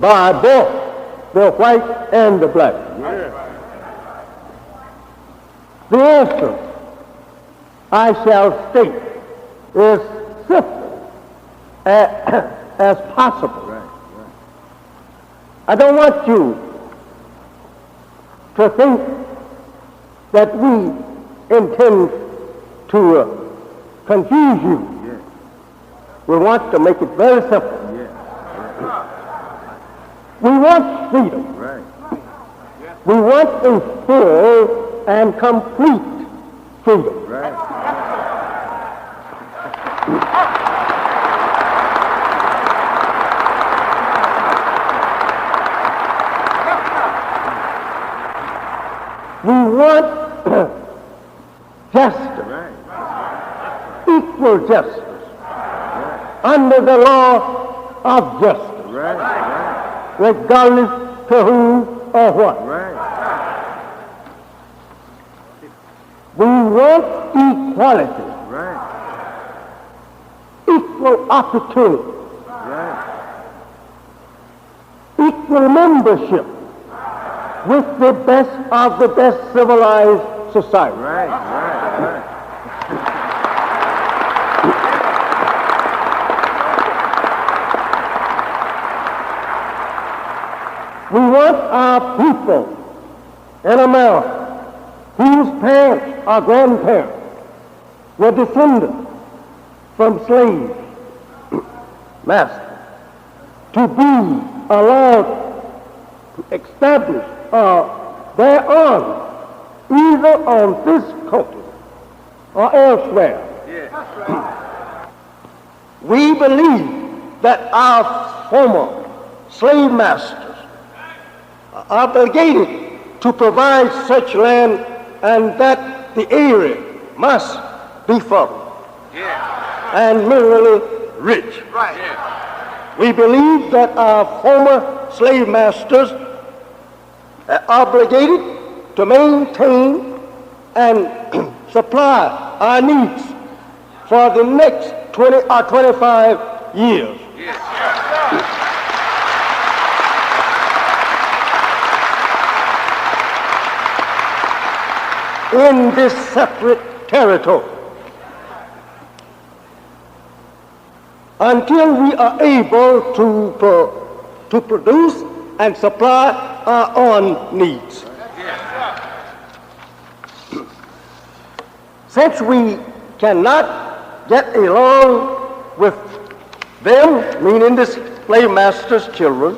by both the white and the black. The answer, I shall state, is simple as possible. I don't want you to think that we intend to confuse you. We want to make it very simple. We want freedom. We want a full and complete freedom. We want justice, equal justice, under the law of justice, regardless to whom or what. We want equality, equal opportunity, equal membership with the best of the best civilized society. We want our people in America whose parents or grandparents were descended from slave masters to be allowed to establish their own, either on this continent or elsewhere. We believe that our former slave masters are obligated to provide such land and that the area must be fertile and minerally rich. We believe that our former slave masters are obligated to maintain and supply our needs for the next 20 or 25 years. In this separate territory, until we are able to produce and supply our own needs. Since we cannot get along with them, meaning the slave master's children,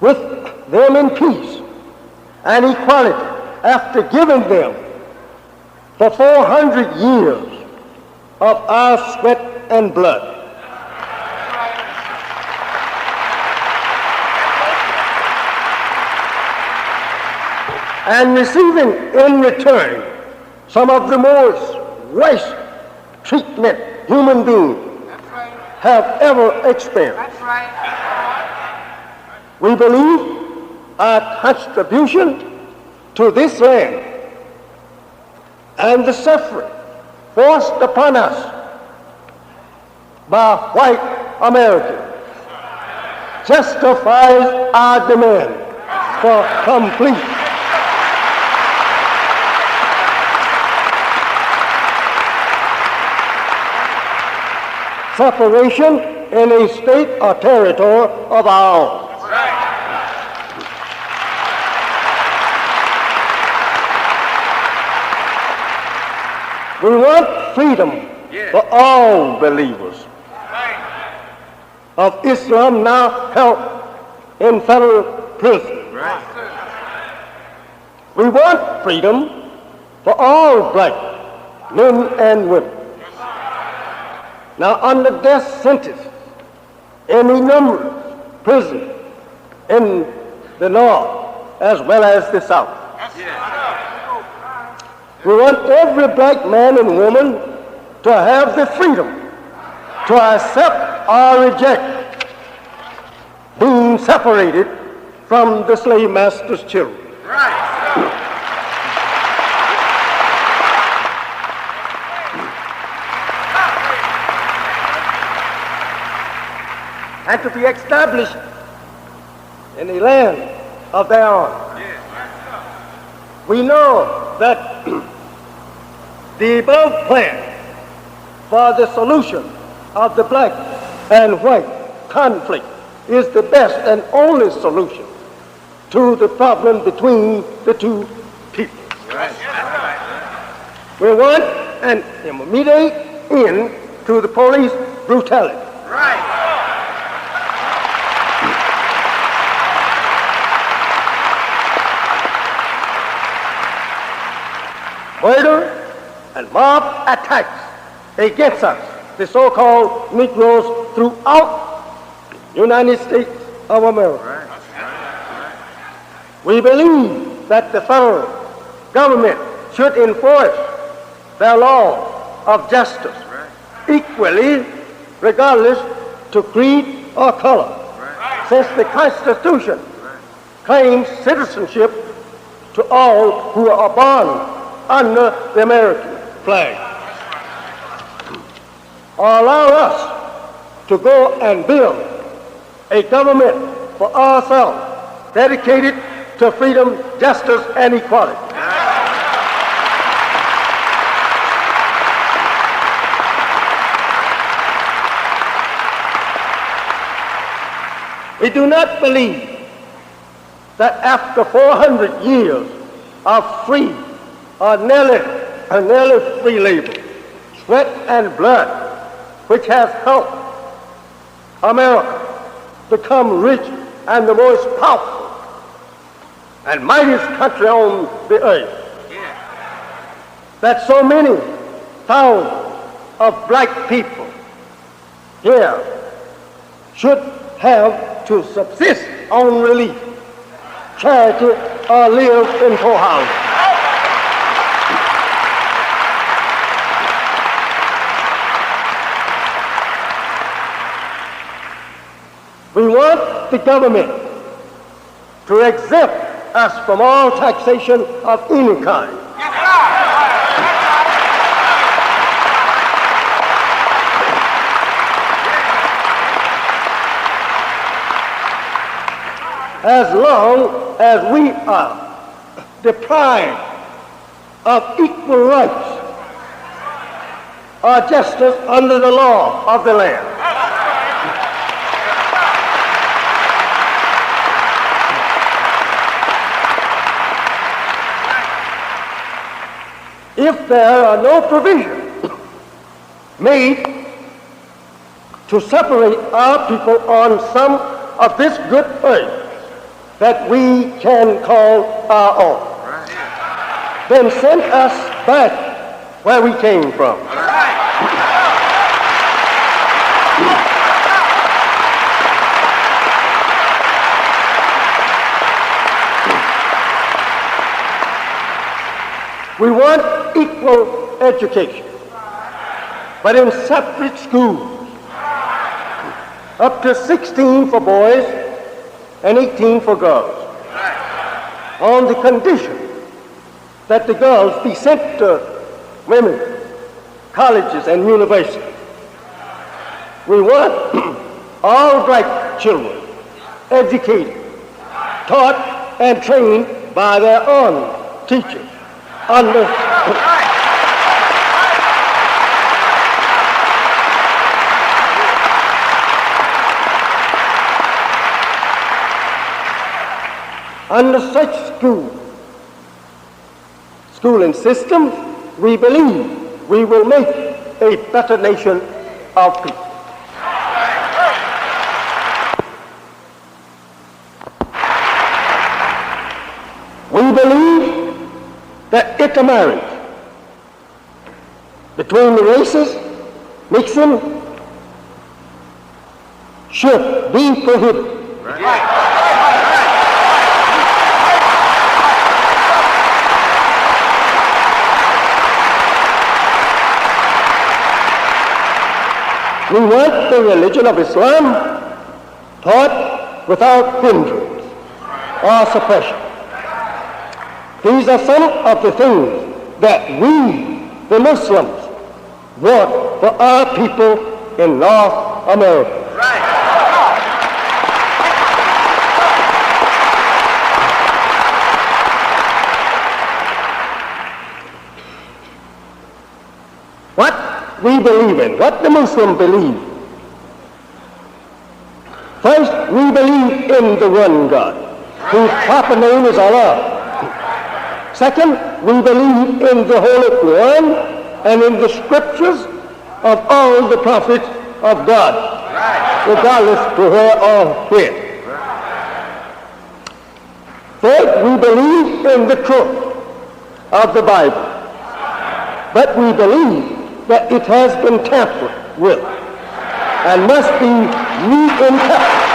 with them in peace and equality after giving them for 400 years of our sweat and blood. And receiving in return some of the most worst treatment human beings have ever experienced. We believe our contribution to this land and the suffering forced upon us by white Americans justifies our demand for complete separation in a state or territory of our own. We want freedom for all believers of Islam now held in federal prison. We want freedom for all black men and women now under death sentence in numerous prisons in the north as well as the south. We want every black man and woman to have the freedom to accept or reject being separated from the slave master's children. And to be established in the land of their own. We know that the above plan for the solution of the black and white conflict is the best and only solution to the problem between the two people. We want an immediate end to the police brutality. Murder and mob attacks against us, the so-called Negroes throughout the United States of America. We believe that the federal government should enforce their law of justice equally, regardless to creed or color, since the Constitution claims citizenship to all who are born under the American flag. Or allow us to go and build a government for ourselves dedicated to freedom, justice, and equality. We do not believe that after 400 years of free or nearly free labor, sweat and blood, which has helped America become rich and the most powerful and mightiest country on the earth, that so many thousands of black people here should have to subsist on relief, charity, or live in poorhouse. We want the government to exempt us from all taxation of any kind. As long as we are deprived of equal rights or justice under the law of the land. If there are no provisions made to separate our people on some of this good earth that we can call our own, then send us back where we came from. We want equal education, but in separate schools, up to 16 for boys and 18 for girls, on the condition that the girls be sent to women's colleges and universities. We want all black children educated, taught, and trained by their own teachers. Under such schooling systems, we believe we will make a better nation of people. We believe that intermarriage between the races, mixing, should be prohibited. We want the religion of Islam taught without hindrance or suppression. These are some of the things that we, the Muslims, want for our people in North America. What we believe in, what the Muslims believe. First, we believe in the one God, whose proper name is Allah. Second, we believe in the Holy Quran and in the scriptures of all the prophets of God, regardless to where or when. Third, we believe in the truth of the Bible, but we believe that it has been tampered with and must be reinterpreted.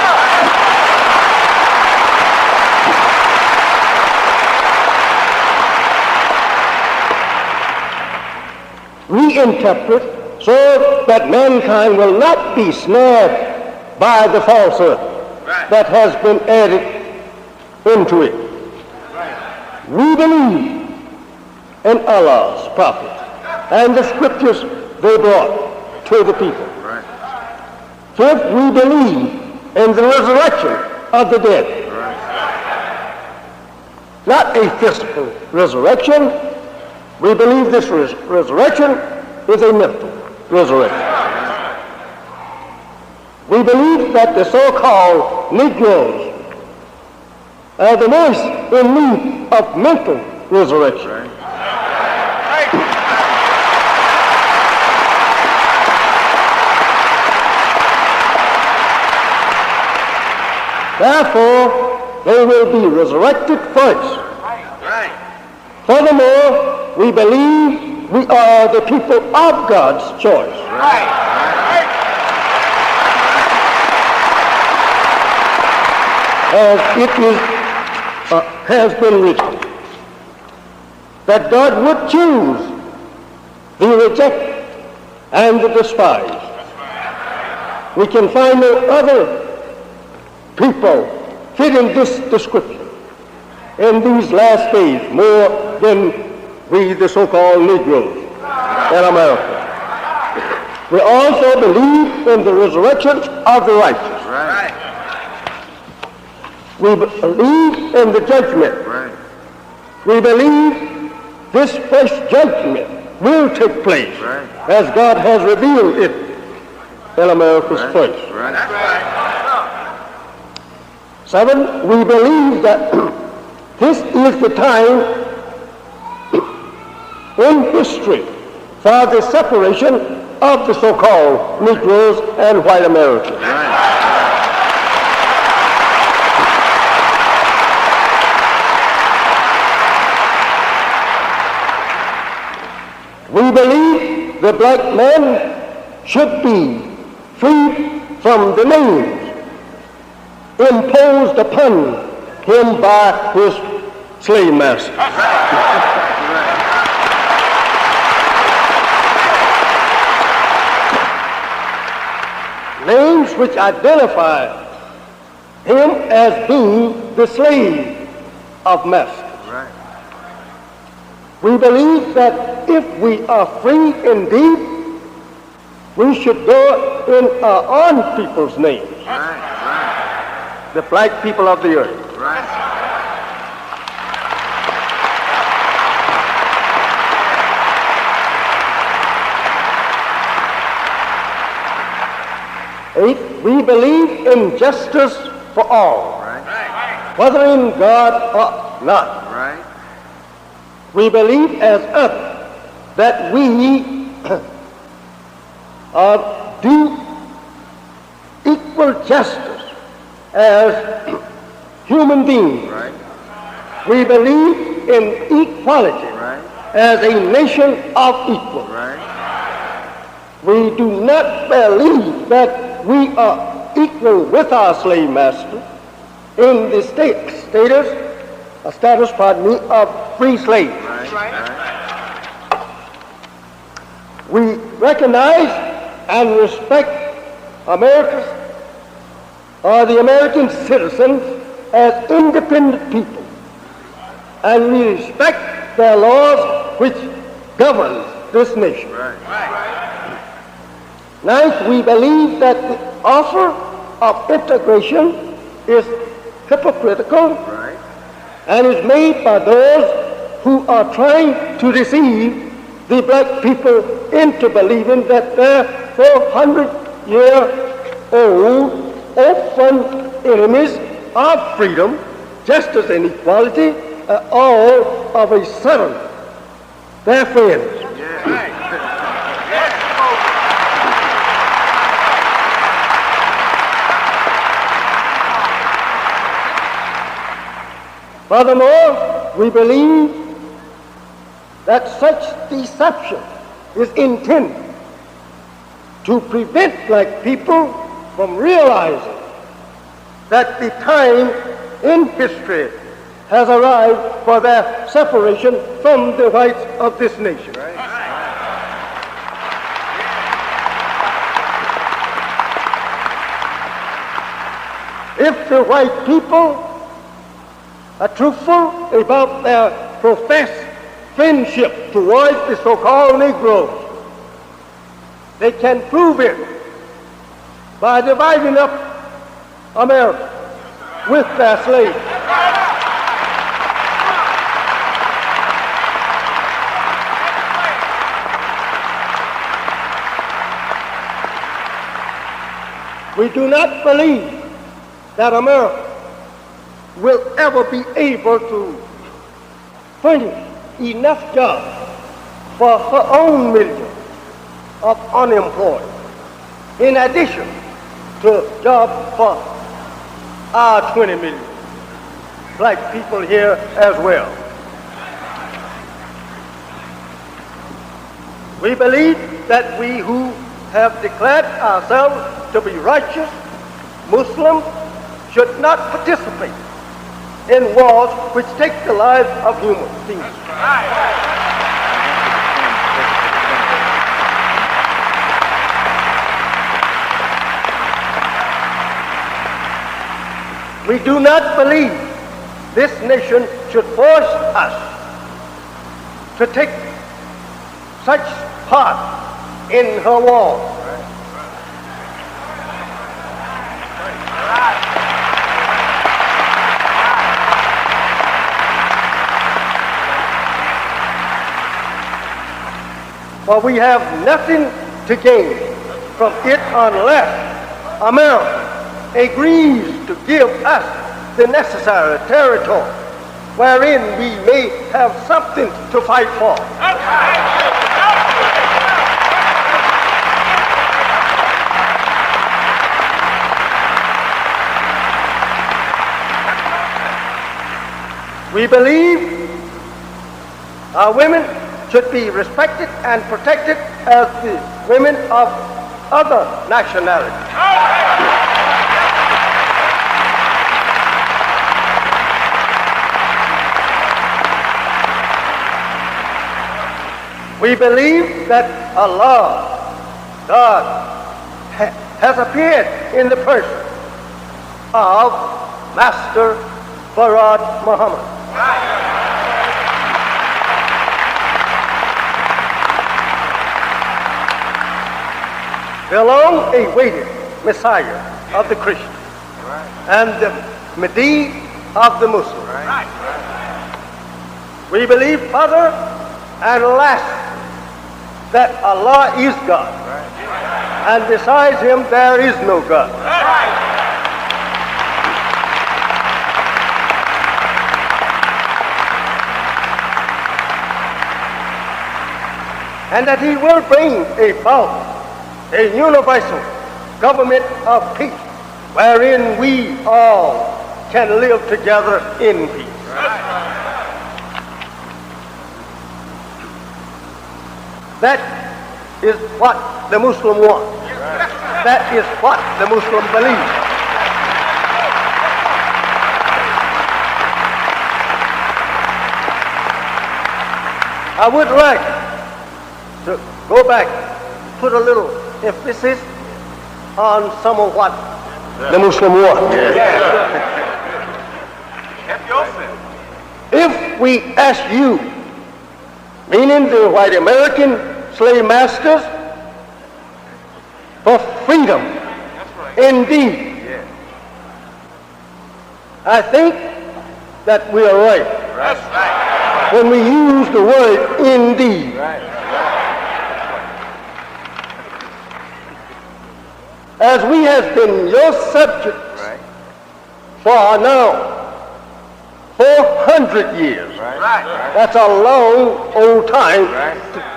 Reinterpret so that mankind will not be snared by the falsehood that has been added into it. We believe in Allah's prophets and the scriptures they brought to the people. Fifth, we believe in the resurrection of the dead. Not a physical resurrection. We believe this resurrection is a mental resurrection. We believe that the so-called Negroes are the most in need of mental resurrection. Therefore, they will be resurrected first. Furthermore, we believe we are the people of God's choice. As it has been written, that God would choose the rejected and the despised. We can find no other people fitting this description in these last days more than we, the so-called Negroes in America. We also believe in the resurrection of the righteous. We believe in the judgment. We believe this first judgment will take place as God has revealed it in America's face. Seven, we believe that this is the time in history for the separation of the so-called Negroes and white Americans. We believe the black man should be freed from the names imposed upon him by his slave master. Names which identify him as being the slave of master. We believe that if we are free indeed, we should go in our own people's names. The black people of the earth. Eighth, we believe in justice for all, whether in God or not. We believe as others that we do equal justice as human beings. We believe in equality as a nation of equals. We do not believe that we are equal with our slave master in the status of free slaves. We recognize and respect America's are the American citizens as independent people, and we respect their laws which govern this nation. Ninth, we believe that the offer of integration is hypocritical and is made by those who are trying to deceive the black people into believing that their 400-year-old orphan enemies of freedom, justice, and equality are all of a sudden their friends. Furthermore, we believe that such deception is intended to prevent black people from realizing that the time in history has arrived for their separation from the whites of this nation. If the white people are truthful about their professed friendship towards the so-called Negroes, they can prove it by dividing up America with their slaves. We do not believe that America will ever be able to furnish enough jobs for her own millions of unemployed, in addition to jobs for our 20 million black people here as well. We believe that we who have declared ourselves to be righteous Muslims should not participate in wars which take the lives of human beings. We do not believe this nation should force us to take such part in her wars. For we have nothing to gain from it unless America agrees to give us the necessary territory wherein we may have something to fight for. We believe our women should be respected and protected as the women of other nationalities. We believe that Allah, God, has appeared in the person of Master Fard Muhammad. The long-awaited Messiah of the Christians and the Mahdi of the Muslims. We believe, further and last, that Allah is God, and besides Him there is no God. And that He will bring about a universal government of peace, wherein we all can live together in peace. That is what the Muslim wants. That is what the Muslim believes. I would like to go back, put a little emphasis on some of what the Muslim war. If we ask you, meaning the white American slave masters, for freedom, indeed, I think that we are right when we use the word indeed. As we have been your subjects for now 400 years. That's a long old time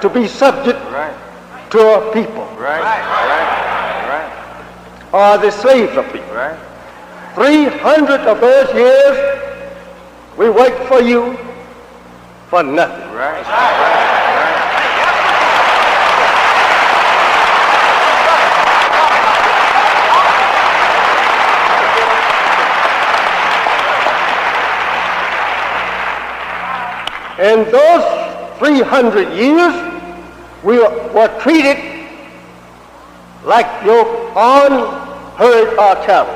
to be subject to a people. Or the slaves of people. 300 of those years we wait for you for nothing. In those 300 years, we were treated like your unheard of cattle.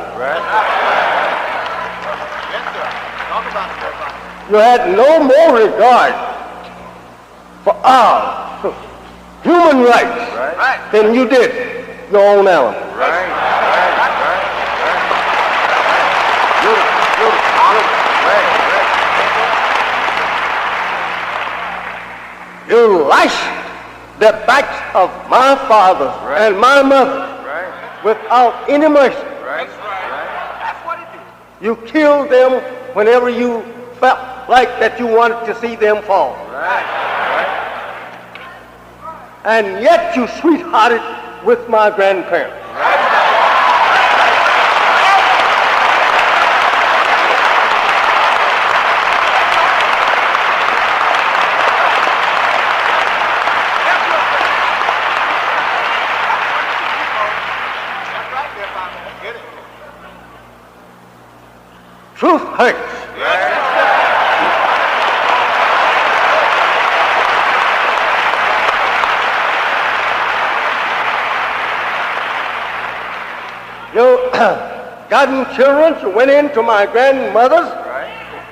You had no more regard for our human rights than you did your own animal. You lashed the backs of my father and my mother without any mercy. You killed them whenever you felt like that you wanted to see them fall. And yet you sweethearted with my grandparents. Truth hurts. You gotten children, you went into my grandmother's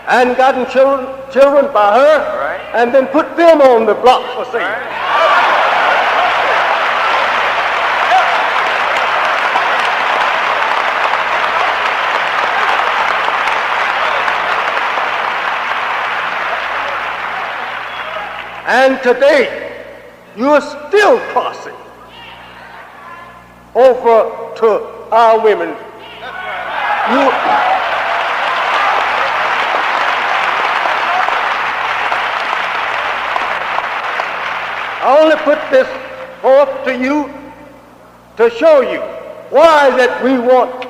and gotten children by her and then put them on the block for sale. And today, you are still crossing over to our women. I only put this forth to you to show you why that we want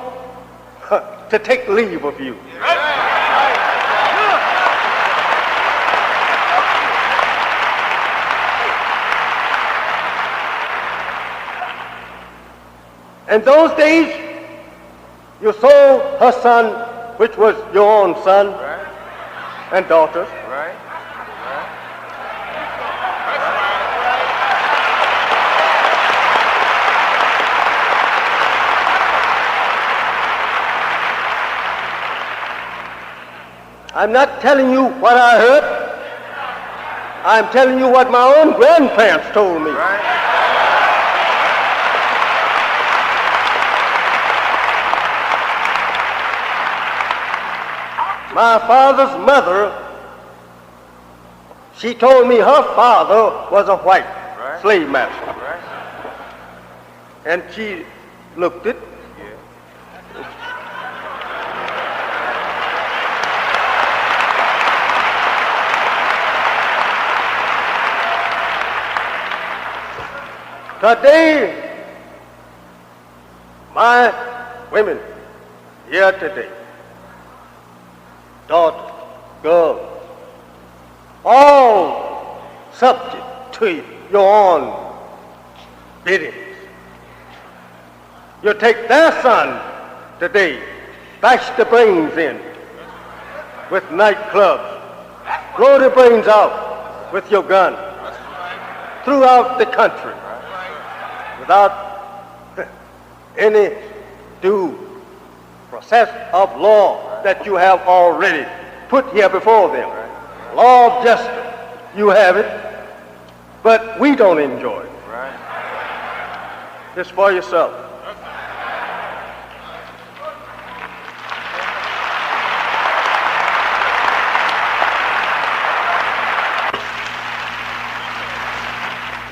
to take leave of you. In those days, you sold her son, which was your own son and daughters. I'm not telling you what I heard. I'm telling you what my own grandparents told me. My father's mother, she told me her father was a white slave master. And she looked it. Today, my women here today, daughters, girls, all subject to your own biddings. You take their son today, bash the brains in with nightclubs, blow the brains out with your gun throughout the country without any due process of law that you have already put here before them. Law of justice, you have it, but we don't enjoy it. It's for yourself.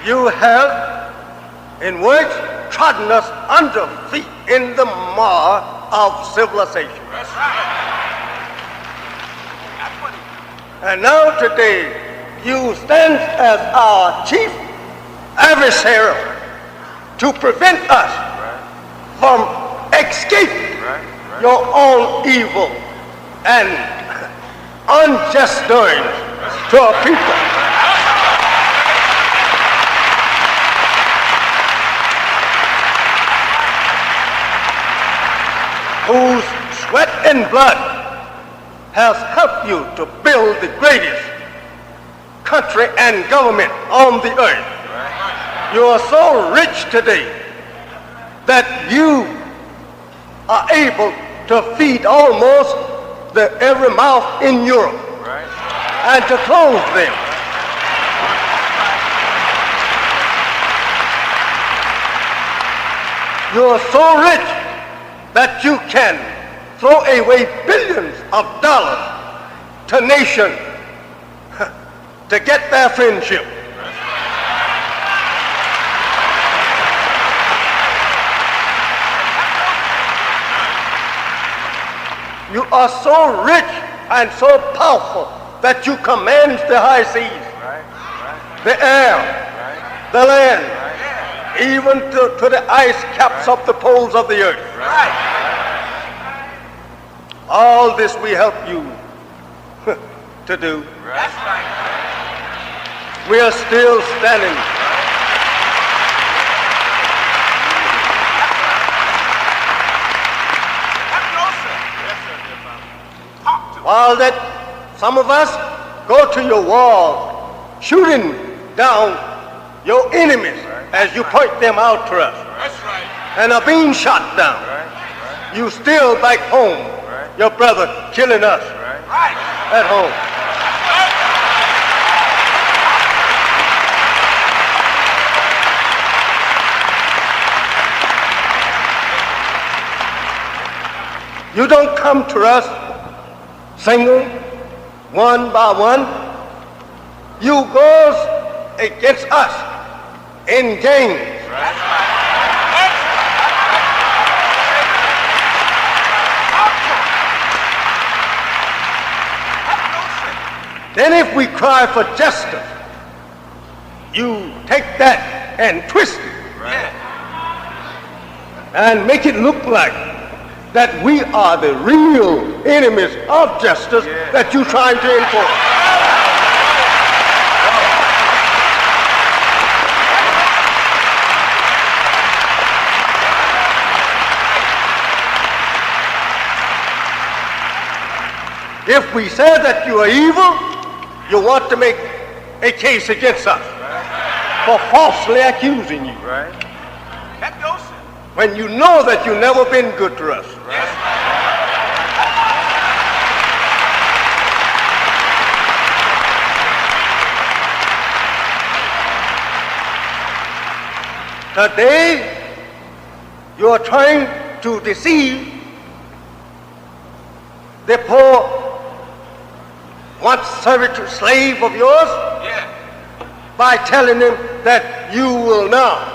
You have, in words, trodden us under feet in the mire of civilization. And now today, you stand as our chief adversary to prevent us from escaping your own evil and unjust doings to our people. Whose sweat and blood has helped you to build the greatest country and government on the earth. You are so rich today that you are able to feed almost every mouth in Europe and to clothe them. You are so rich that you can throw away billions of dollars to nations to get their friendship. You are so rich and so powerful that you command the high seas, the air, the land, even to the ice caps of the poles of the earth. All this we help you to do. We are still standing. While that some of us go to your walls, shooting down your enemies as you point them out to us, and are being shot down. You still back home, your brother killing us at home. You don't come to us single, one by one. You goes against us in gangs. Then if we cry for justice, you take that and twist it and make it look like that we are the real enemies of justice that you're trying to enforce. If we say that you are evil, you want to make a case against us for falsely accusing you. When you know that you've never been good to us. Today, you are trying to deceive the poor once servitude slave of yours by telling him that you will now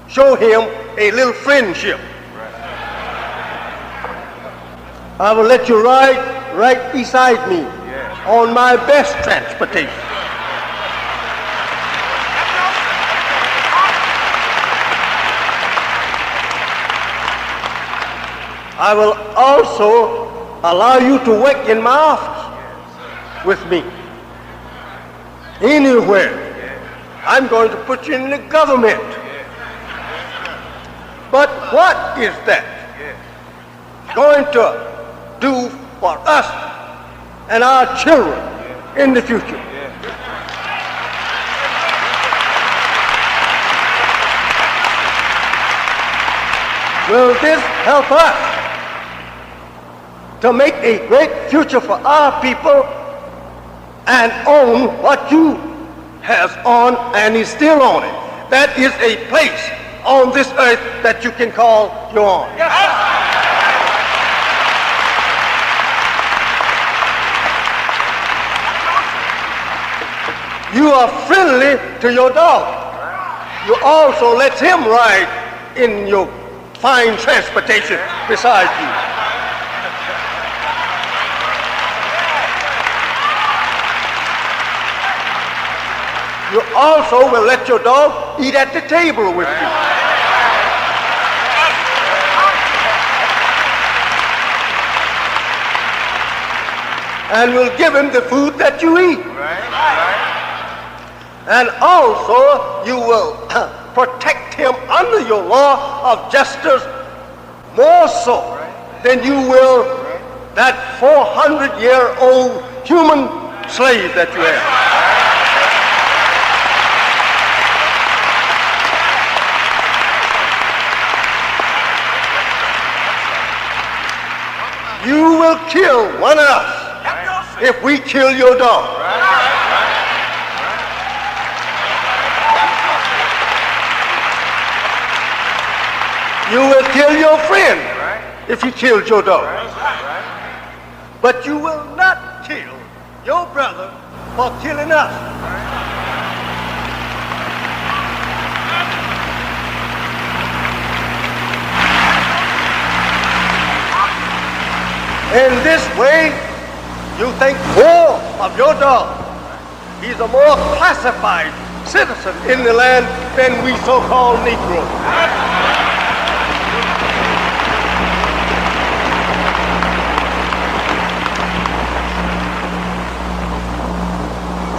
show him a little friendship. I will let you ride right beside me on my best transportation. I will also allow you to work in my office with me. Anywhere. I'm going to put you in the government. But what is that going to do for us and our children in the future? Will this help us to make a great future for our people and own what you has on and is still on it. That is a place on this earth that you can call your own. You are friendly to your dog. You also let him ride in your fine transportation beside you. You also will let your dog eat at the table with you. And will give him the food that you eat. And also you will protect him under your law of justice more so than you will that 400-year-old human slave that you have. You will kill one of us if we kill your dog. You will kill your friend if he kills your dog. But you will not kill your brother for killing us. In this way, you think more of your dog. He's a more classified citizen in the land than we so-called Negroes.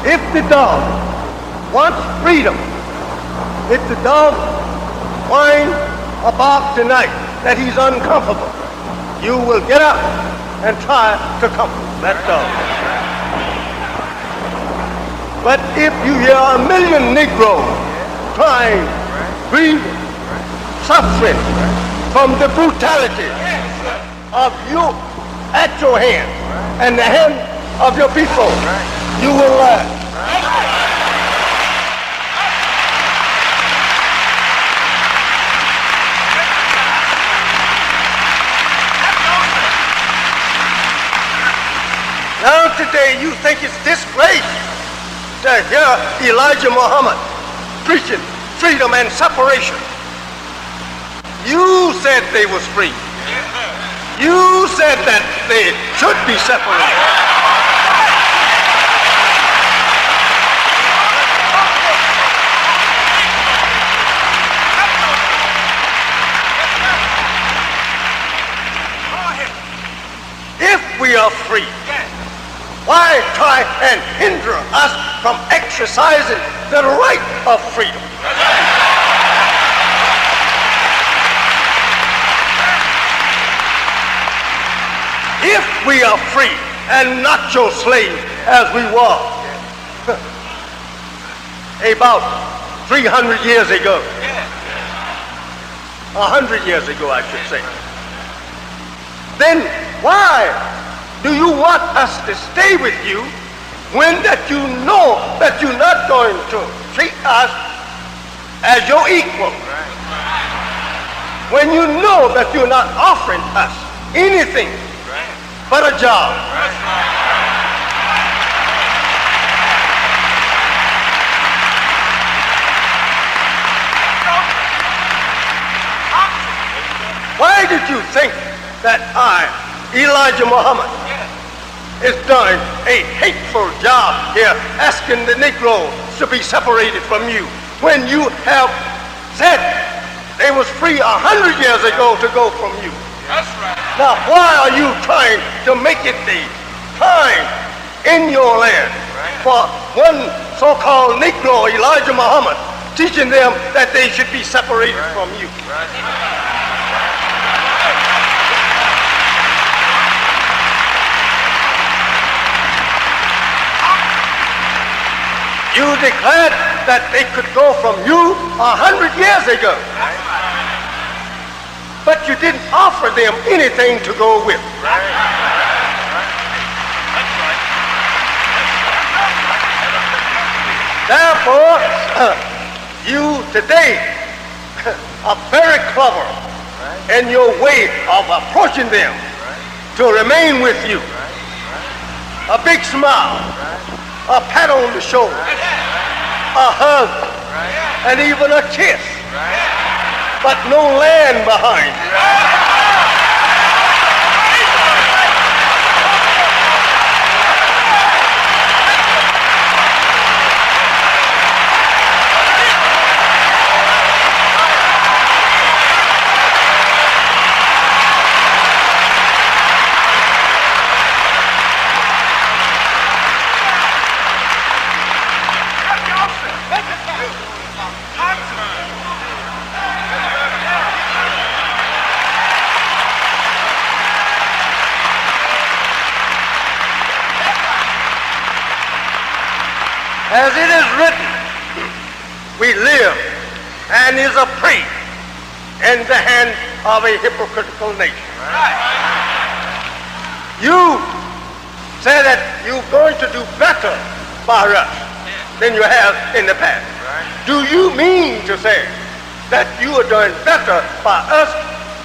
If the dog wants freedom, if the dog whines or barks tonight that he's uncomfortable, you will get up and try to comfort that dog. But if you hear a million Negroes crying, grieving, suffering from the brutality of you at your hand and the hand of your people, you will laugh. Now today you think it's disgrace to hear Elijah Muhammad preaching freedom and separation. You said they was free. You said that they should be separated. If we are free, why try and hinder us from exercising the right of freedom? If we are free and not your slaves as we were about 300 years ago, 100 years ago I should say, then why do you want us to stay with you when that you know that you're not going to treat us as your equal? When you know that you're not offering us anything but a job. Why did you think that I, Elijah Muhammad, is doing a hateful job here asking the Negroes to be separated from you when you have said they was free 100 years ago to go from you? That's right. Now why are you trying to make it the time in your land for one so-called Negro, Elijah Muhammad, teaching them that they should be separated from you? You declared that they could go from you 100 years ago. But you didn't offer them anything to go with. Therefore, you today are very clever in your way of approaching them to remain with you. A big smile, a pat on the shoulder, a hug, and even a kiss, but no land behind you. As it is written, we live and is a prey in the hand of a hypocritical nation. You say that you're going to do better by us than you have in the past. Do you mean to say that you are doing better by us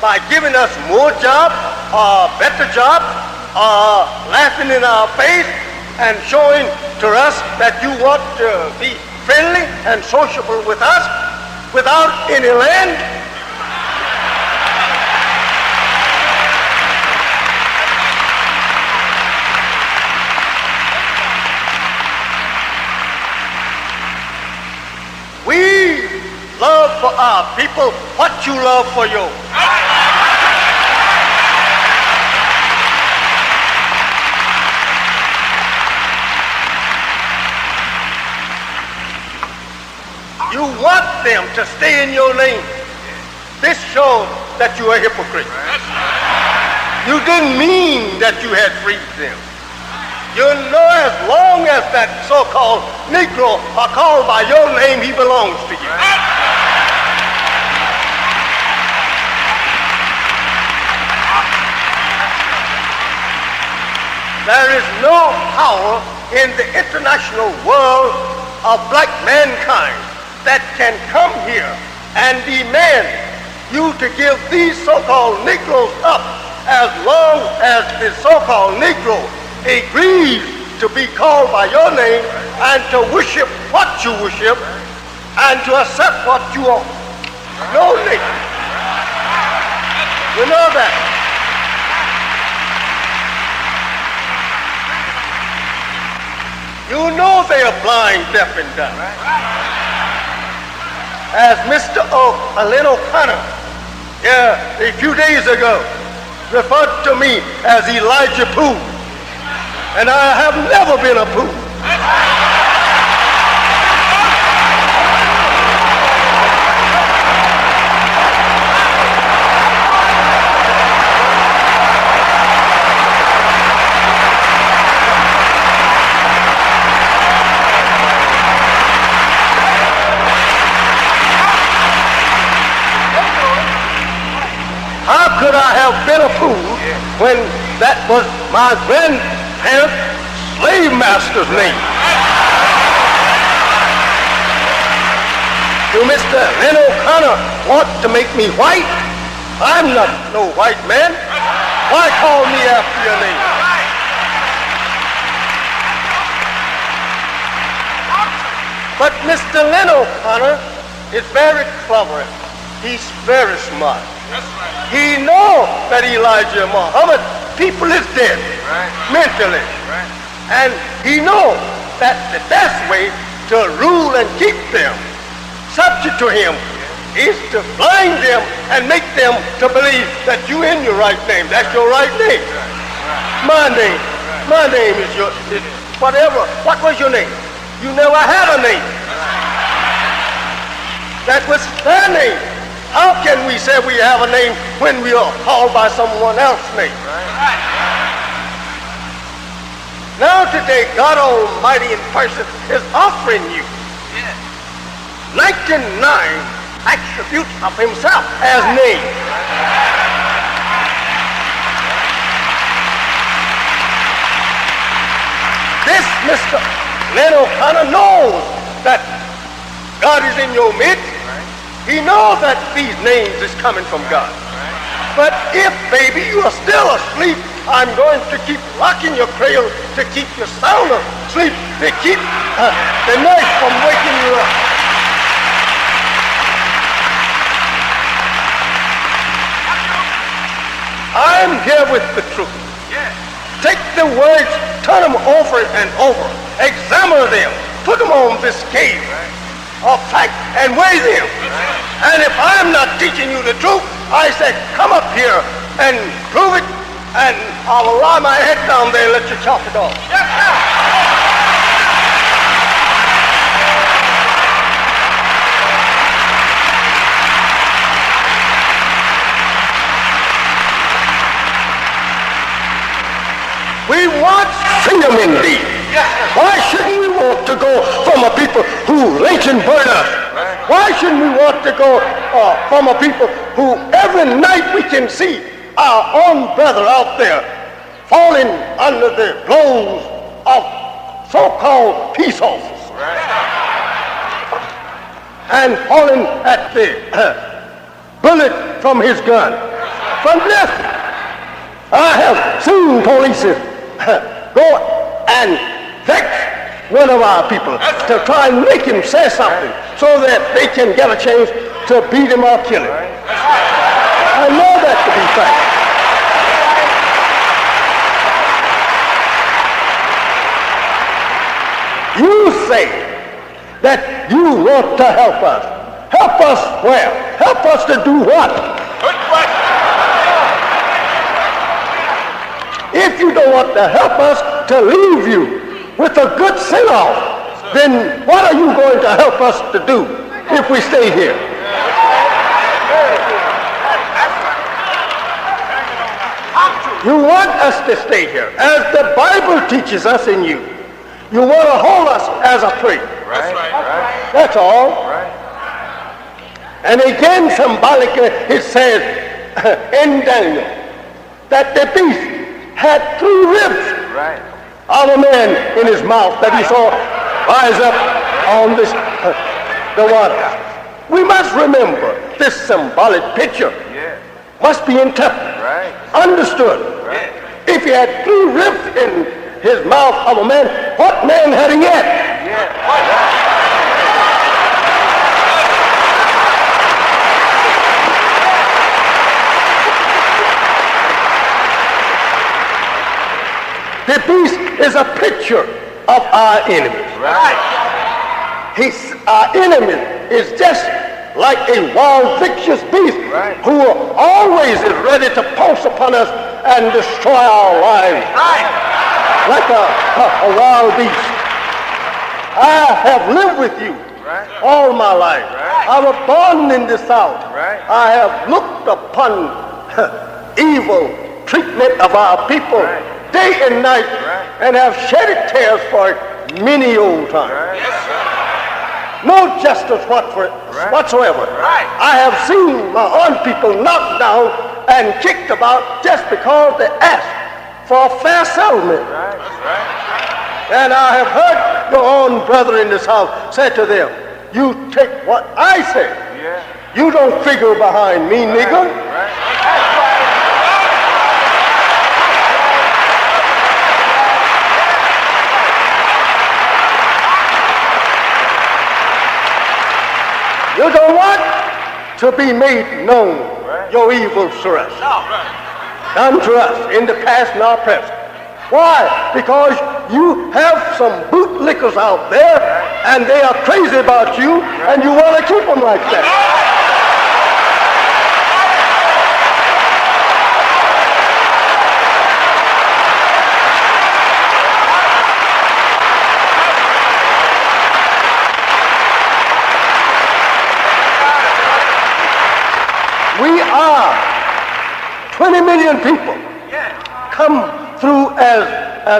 by giving us more jobs, or better jobs, or laughing in our face and showing to us that you want to be friendly and sociable with us without any land? We love for our people what you love for yours. You want them to stay in your lane. This shows that you are a hypocrite. You didn't mean that you had freed them. You know, as long as that so-called Negro are called by your name, he belongs to you. There is no power in the international world of black mankind that can come here and demand you to give these so-called Negroes up as long as the so-called Negro agrees to be called by your name and to worship what you worship and to accept what you are. No Negro. You know that. You know they are blind, deaf, and dumb. As Mr. Leno O'Connor, a few days ago, referred to me as Elijah Pooh, and I have never been a Pooh. How could I have been a fool when that was my grandparents' slave master's name? Do Mr. Leno O'Connor want to make me white? I'm not no white man. Why call me after your name? But Mr. Leno O'Connor is very clever. He's very smart. He knows that Elijah Muhammad people is dead mentally. And he knows that the best way to rule and keep them subject to him is to blind them and make them to believe that you in your right name. That's your right name. My name is your, whatever. What was your name? You never had a name. That was their name. How can we say we have a name when we are called by someone else's name? Now today, God Almighty in person is offering you 99 attributes of himself as name. This Mr. Leno O'Connor knows that God is in your midst, he knows that these names is coming from God. But if, baby, you are still asleep, I'm going to keep rocking your cradle to keep you sound asleep, to keep the night from waking you up. I'm here with the truth. Take the words, turn them over and over, examine them, put them on this scale of fact and weigh them. And if I'm not teaching you the truth, I say, come up here and prove it, and I will lie my head down there and let you chop it off. Yes, sir. We want freedom indeed. Why shouldn't we want to go from a people who lynch and burn us? Why shouldn't we want to go from a people who every night we can see our own brother out there falling under the blows of so-called peace officers and falling at the bullet from his gun? From this, I have seen police go and vex one of our people to try and make him say something so that they can get a chance to beat him or kill him. I know that to be fact. You say that you want to help us. Help us where? Help us to do what? Good question. If you don't want to help us to leave you with a good send-off, then what are you going to help us to do if we stay here? You want us to stay here, as the Bible teaches us in you. You want to hold us as a prey. Right. That's all. And again, symbolically, it says in Daniel that the beast had 3 ribs of a man in his mouth that he saw rise up on this the water. We must remember this symbolic picture must be interpreted, understood. If he had 3 ribs in his mouth of a man, what man had he yet? The beast is a picture of our enemy. Our enemy is just like a wild, vicious beast who always is ready to pounce upon us and destroy our lives. Like a wild beast. I have lived with you all my life. I was born in the South. I have looked upon evil treatment of our people day and night, and have shedded tears for it many old times. No justice whatsoever. I have seen my own people knocked down and kicked about just because they asked for a fair settlement. And I have heard your own brother in this house say to them, you take what I say. You don't figure behind me, nigger. You don't want to be made known your evil to us. Done to us in the past and our present. Why? Because you have some bootlickers out there and they are crazy about you and you want to keep them like that. We are 20 million people come through as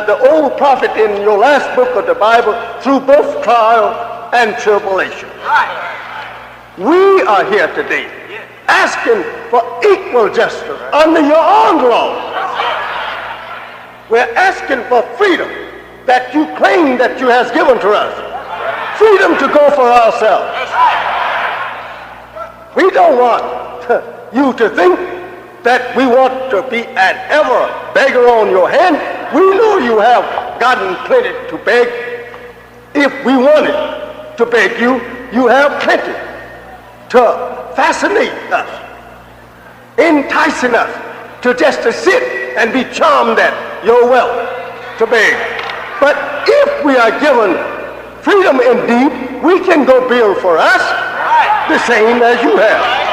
the old prophet in your last book of the Bible, through both trial and tribulation. We are here today asking for equal justice under your own law. We're asking for freedom that you claim that you has given to us. freedom to go for ourselves. We don't want you to think that we want to be an ever beggar on your hand. We know you have gotten plenty to beg. If we wanted to beg you, you have plenty to fascinate us, enticing us to just to sit and be charmed at your wealth to beg. But if we are given freedom indeed, we can go build for us the same as you have.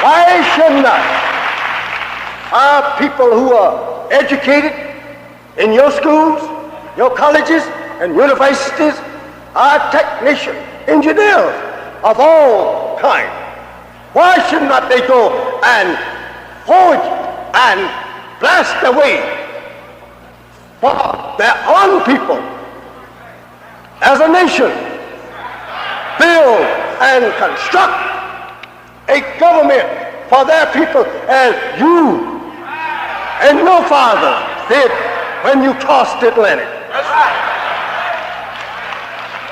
Why should not our people who are educated in your schools, your colleges and universities, our technicians, engineers of all kinds, why should not they go and forge and blast their way for their own people as a nation, build and construct a government for their people as you and your father did when you crossed the Atlantic.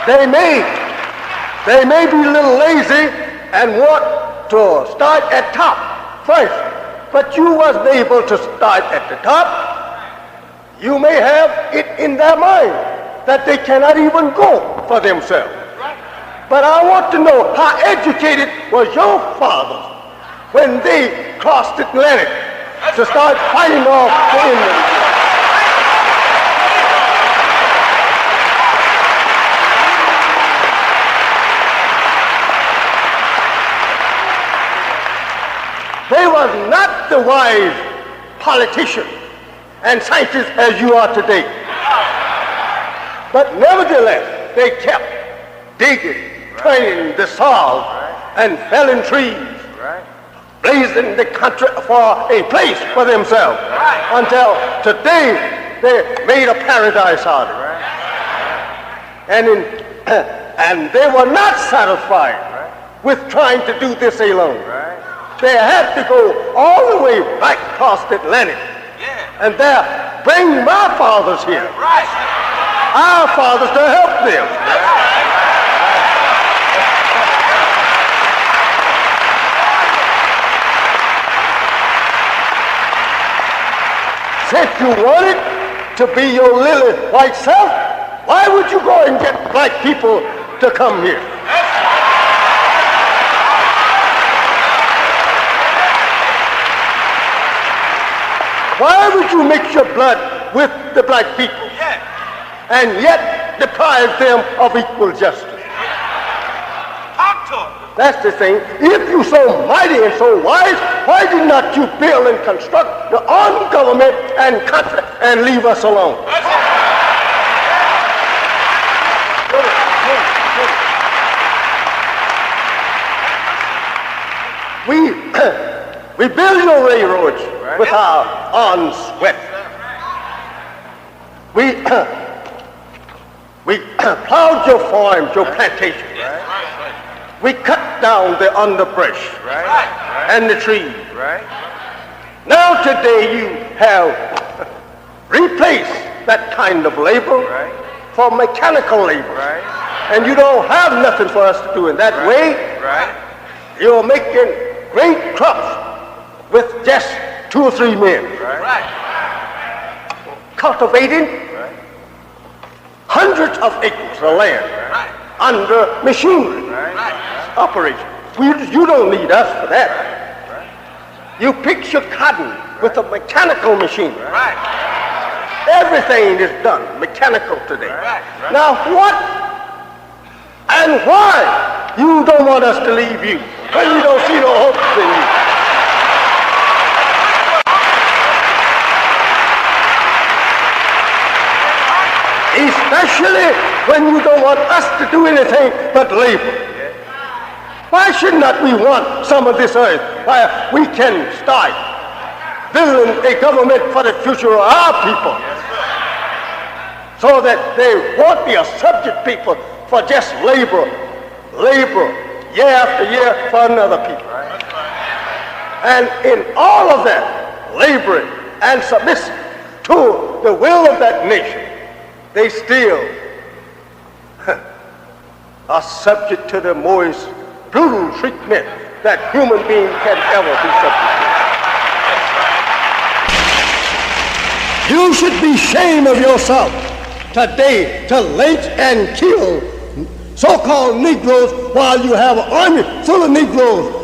They may be a little lazy and want to start at top first, but you wasn't able to start at the top. You may have it in their mind that they cannot even go for themselves. But I want to know how educated was your fathers when they crossed the Atlantic to start fighting off the Indians. They was not the wise politicians and scientists as you are today. But nevertheless, they kept digging, turning the soil, and felling trees, blazing the country for a place for themselves, until today they made a paradise out of it. And they were not satisfied with trying to do this alone. They had to go all the way back across the Atlantic and there bring my fathers here, our fathers, to help them. Since you wanted to be your lily white self, why would you go and get black people to come here? Why would you mix your blood with the black people and yet deprive them of equal justice? Talk to them. That's the thing. If you so mighty and so wise, why did not you build and construct your own government and country and leave us alone? We build your railroads with our own sweat. We plowed your farms, your plantations. We cut down the underbrush and the trees. Now today you have replaced that kind of labor for mechanical labor. And you don't have nothing for us to do in that way. You're making great crops with just 2 or 3 men. Cultivating hundreds of acres of land under machinery operation. You don't need us for that. You pick your cotton with a mechanical machine. Everything is done mechanical today. Now what and why you don't want us to leave you when you don't see no hope in you? Especially when you don't want us to do anything but labor. Why should not we want some of this earth where we can start building a government for the future of our people, so that they won't be a subject people for just labor year after year for another people. And in all of that, laboring and submissive to the will of that nation, they still are subject to the most brutal treatment that human beings can ever be subject to. You should be ashamed of yourself today to lynch and kill so-called Negroes while you have an army full of Negroes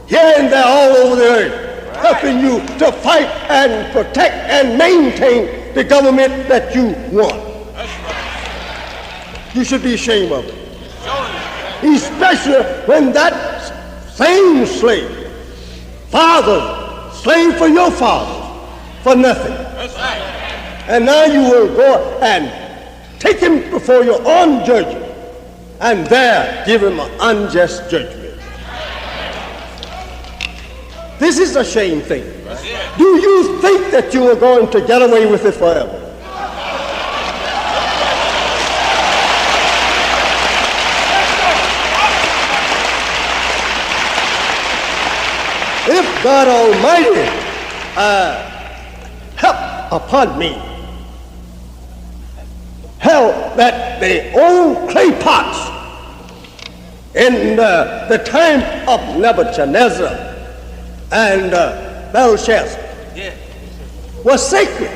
here and there all over the earth, helping you to fight and protect and maintain the government that you want. You should be ashamed of it. Especially when that same slave, fathers, slave for your fathers, for nothing. And now you will go and take him before your own judgment and there give him an unjust judgment. This is a shame thing. Do you think that you are going to get away with it forever? If God Almighty help upon me, help that the old clay pots in the time of Nebuchadnezzar and Belshazzar was sacred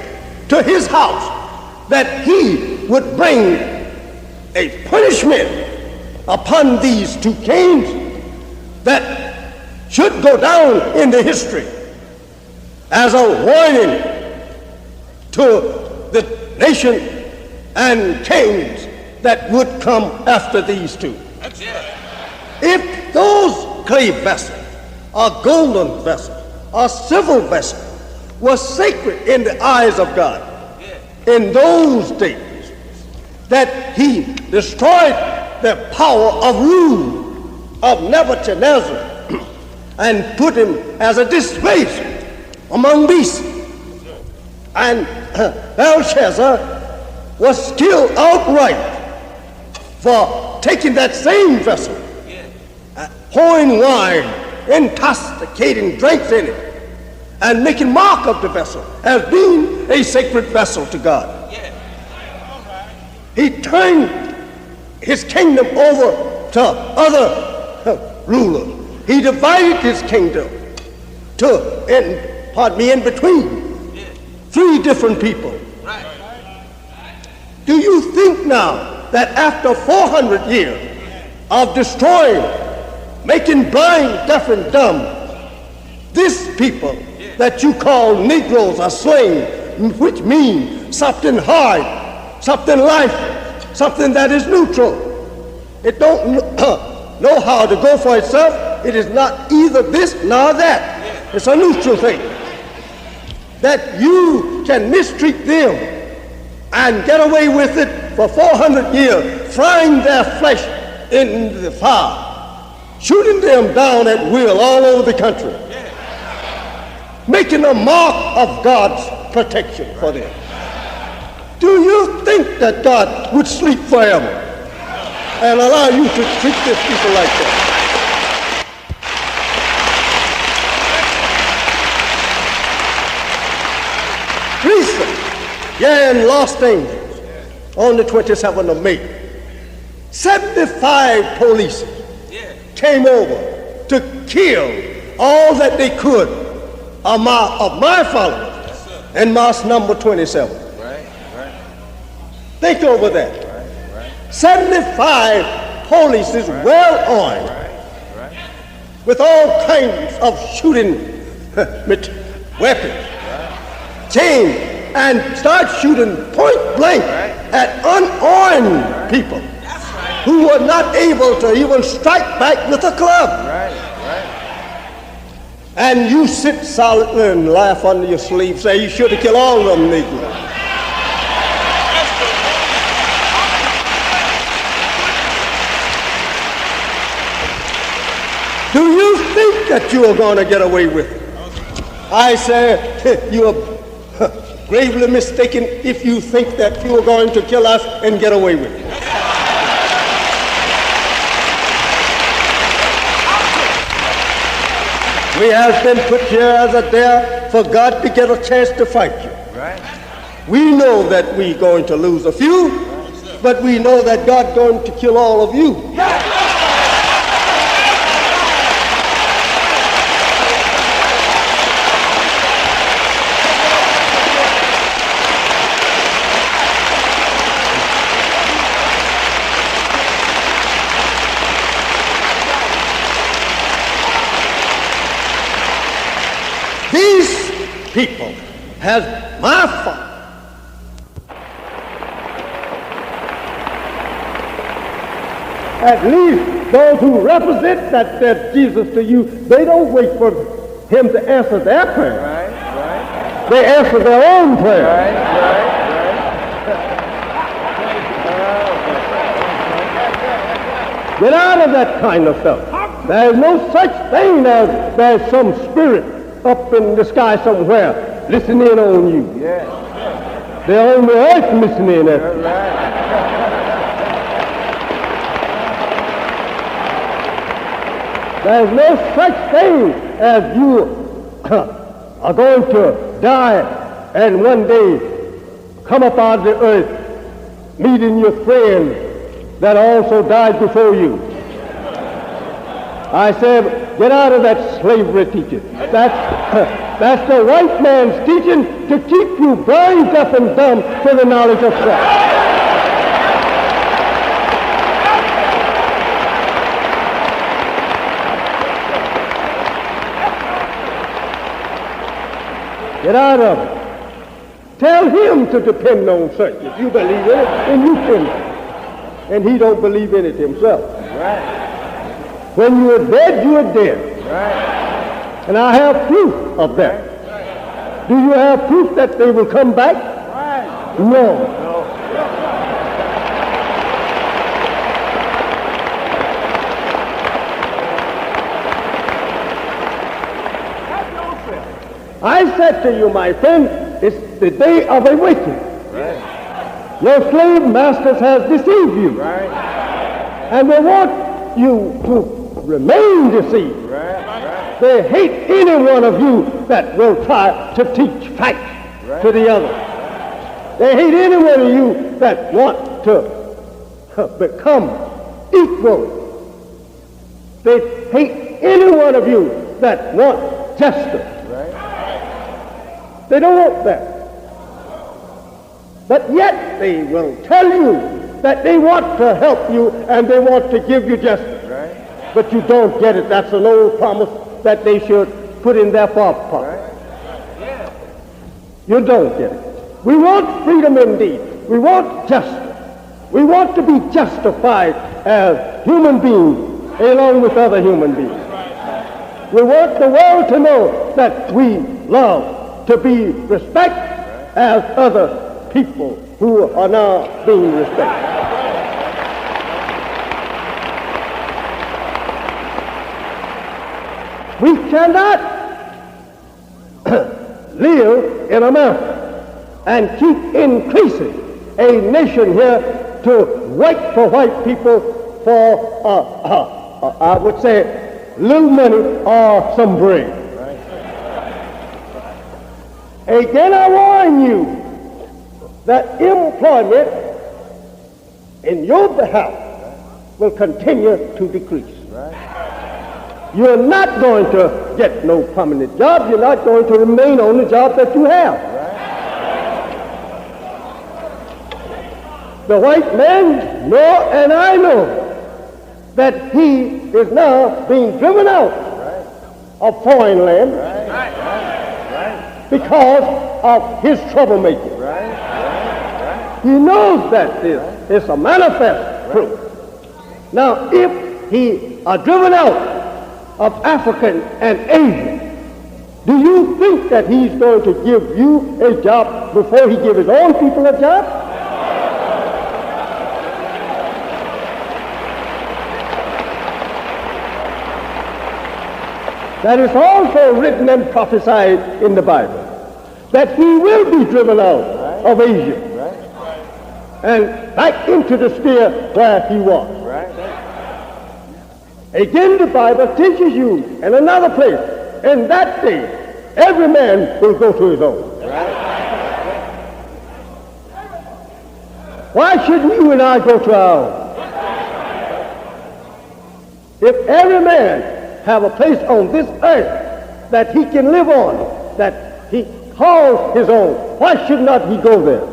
to his house, that he would bring a punishment upon these two kings that should go down in the history as a warning to the nation and kings that would come after these two. If those clay vessels, or golden vessels, or silver vessels, was sacred in the eyes of God in those days, that he destroyed the power of rule of Nebuchadnezzar and put him as a disgrace among beasts. And Belshazzar was still outright for taking that same vessel, pouring wine, intoxicating drinks in it, and making mark of the vessel as being a sacred vessel to God. He turned his kingdom over to other rulers. He divided his kingdom in between three different people. Do you think now that after 400 years of destroying, making blind, deaf, and dumb, this people that you call Negroes are slain, which means something hard, something lifeless, something that is neutral. It don't know how to go for itself. It is not either this nor that. It's a neutral thing. That you can mistreat them and get away with it for 400 years, frying their flesh in the fire, shooting them down at will all over the country, making a mark of God's protection for them. Do you think that God would sleep forever and allow you to treat these people like that? Recently, in Los Angeles, on the 27th of May, 75 police came over to kill all that they could of my followers in March number 27. Think over that. 75 police is well armed with all kinds of shooting weapons, came and start shooting point blank at unarmed people who were not able to even strike back with a club. And you sit silently and laugh under your sleeve, say you should have killed all of them Negroes. Do you think that you are going to get away with it? I say you are gravely mistaken if you think that you are going to kill us and get away with it. We have been put here as a dare for God to get a chance to fight you. Right. We know that we're going to lose a few, but we know that God's going to kill all of you. These people has my fault. At least those who represent that Jesus to you, they don't wait for him to answer their prayer. Right. They answer their own prayer. Right. Get out of that kind of stuff. There is no such thing as there's some spirit up in the sky somewhere listening on you. Yeah. They're on the earth listening at you. Right. There's no such thing as you are going to die and one day come up out of the earth meeting your friend that also died before you. I said, get out of that slavery teaching. That's the white man's teaching to keep you blind, deaf, and dumb to the knowledge of Christ. Get out of it. Tell him to depend on such. If you believe in it, then you can. And he don't believe in it himself. Right. When you are dead, you are dead. Right. And I have proof of that. Do you have proof that they will come back? Right. No. I said to you, my friend, it's the day of awakening. Right. Your slave masters has deceived you. Right. And they want you to remain deceived. Right. They hate any one of you that will try to teach fact to the other. They hate any one of you that want to become equal. They hate any one of you that want justice. They don't want that. But yet they will tell you that they want to help you and they want to give you justice. Right. But you don't get it. That's an old promise that they should put in their pocket. Right. You don't get it. We want freedom indeed. We want justice. We want to be justified as human beings along with other human beings. We want the world to know that we love to be respected as other people who are now being respected. We cannot live in America and keep increasing a nation here to wait for white people for, I would say, little money or some bread. Again, I warn you that employment in your behalf will continue to decrease. You're not going to get no permanent job. You're not going to remain on the job that you have. The white man know, and I know, that he is now being driven out of foreign land because of his troublemaking. He knows that this is a manifest truth. Now, if he are driven out of African and Asian, do you think that he's going to give you a job before he gives his own people a job? That is also written and prophesied in the Bible, that he will be driven out of Asia and back into the sphere where he was. Again, the Bible teaches you in another place, in that day every man will go to his own. Why shouldn't you and I go to our own? If every man have a place on this earth that he can live on, that he calls his own, why should not he go there?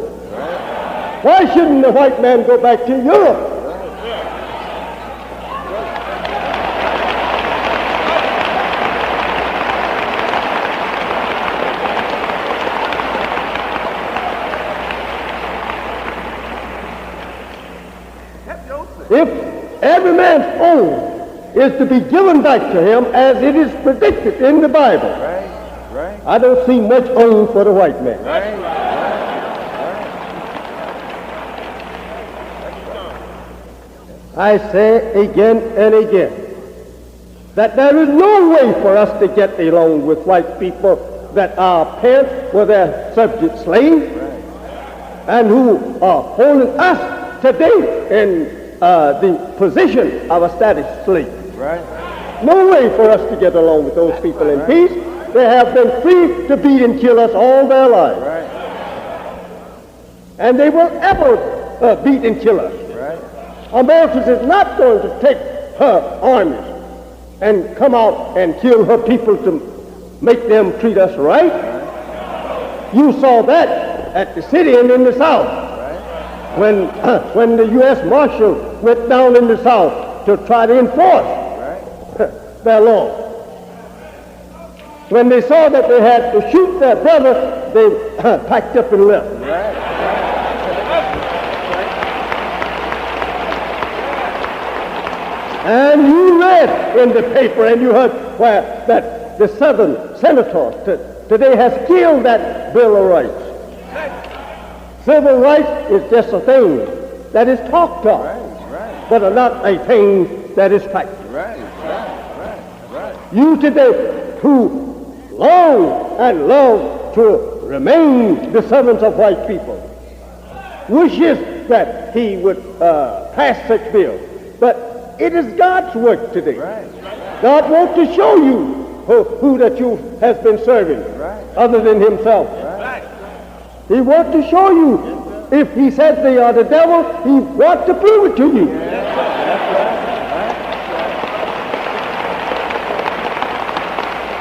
Why shouldn't the white man go back to Europe? If every man's own is to be given back to him as it is predicted in the Bible, I don't see much own for the white man. I say again and again that there is no way for us to get along with white people that our parents were their subject slaves and who are holding us today in the position of a status slave. No way for us to get along with those people in peace. They have been free to beat and kill us all their lives. And they will ever beat and kill us. America is not going to take her armies and come out and kill her people to make them treat us right. You saw that at the city and in the South. When the U.S. Marshal went down in the South to try to enforce their law. When they saw that they had to shoot their brother, they packed up and left. And you read in the paper and you heard that the Southern senator today has killed that Bill of Rights. Civil rights is just a thing that is talked of, but not a thing that is practiced. You today who long and love to remain the servants of white people wishes that he would pass such bill. But it is God's work today. God wants to show you who that you has been serving other than himself. He wants to show you. If he says they are the devil, he wants to prove it to you.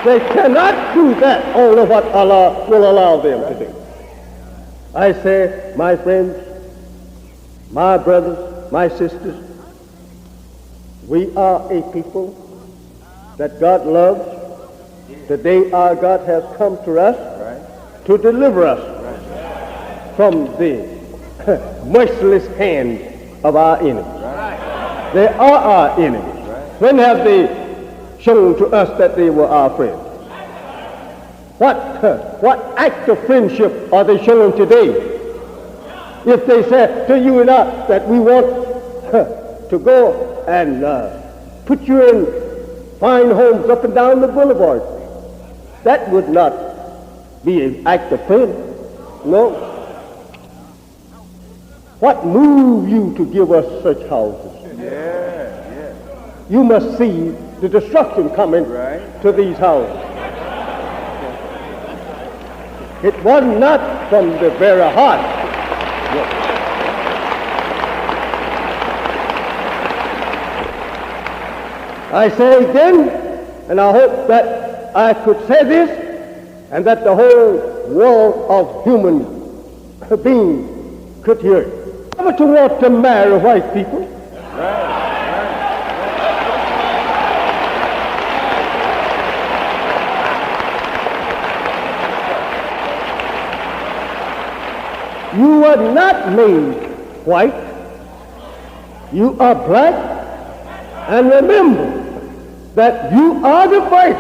They cannot do that, only what Allah will allow them to do. I say, my friends, my brothers, my sisters, we are a people that God loves. Today our God has come to us to deliver us from the merciless hand of our enemies. They are our enemies. When have they shown to us that they were our friends? What act of friendship are they showing today? If they said to you and I that we want to go and put you in fine homes up and down the boulevard, that would not be an act of friendship. No. What moved you to give us such houses? You must see the destruction coming to these houses. It was not from the very heart. I say again, and I hope that I could say this, and that the whole world of human beings could hear it. Never to want to marry white people. You were not made white. You are black. And remember that you are the first.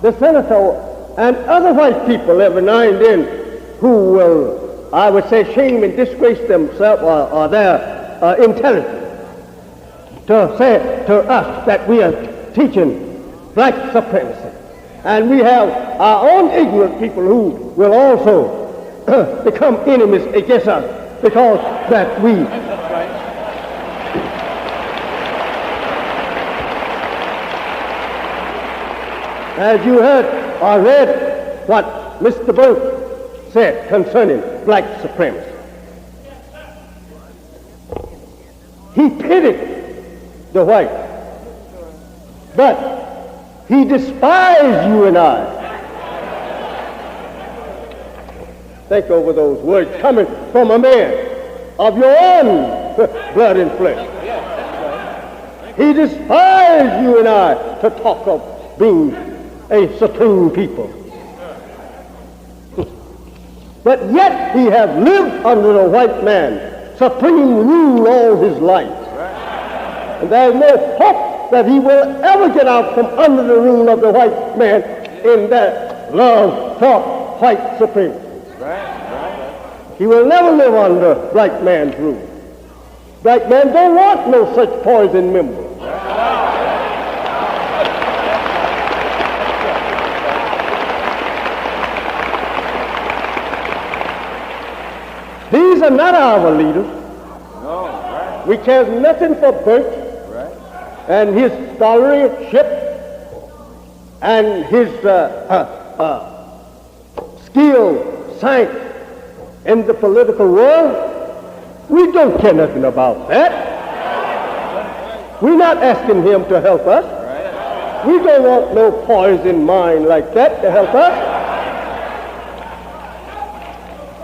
The senator and other white people every now and then who will, I would say, shame and disgrace themselves or their intelligence to say to us that we are teaching black supremacy. And we have our own ignorant people who will also become enemies against us because that we As you heard or read what Mr. Burke said concerning black supremacy. He pitied the white, but he despised you and I. Think over those words coming from a man of your own blood and flesh. He despised you and I to talk of being a supreme people. But yet he have lived under the white man, supreme rule all his life. And there is no hope that he will ever get out from under the rule of the white man in that love for white supremacy. He will never live under black man's rule. Black man don't want no such poison member. These are not our leaders. We care nothing for Burke and his scholarship and his skill, science in the political world. We don't care nothing about that. We're not asking him to help us. We don't want no poison mind like that to help us.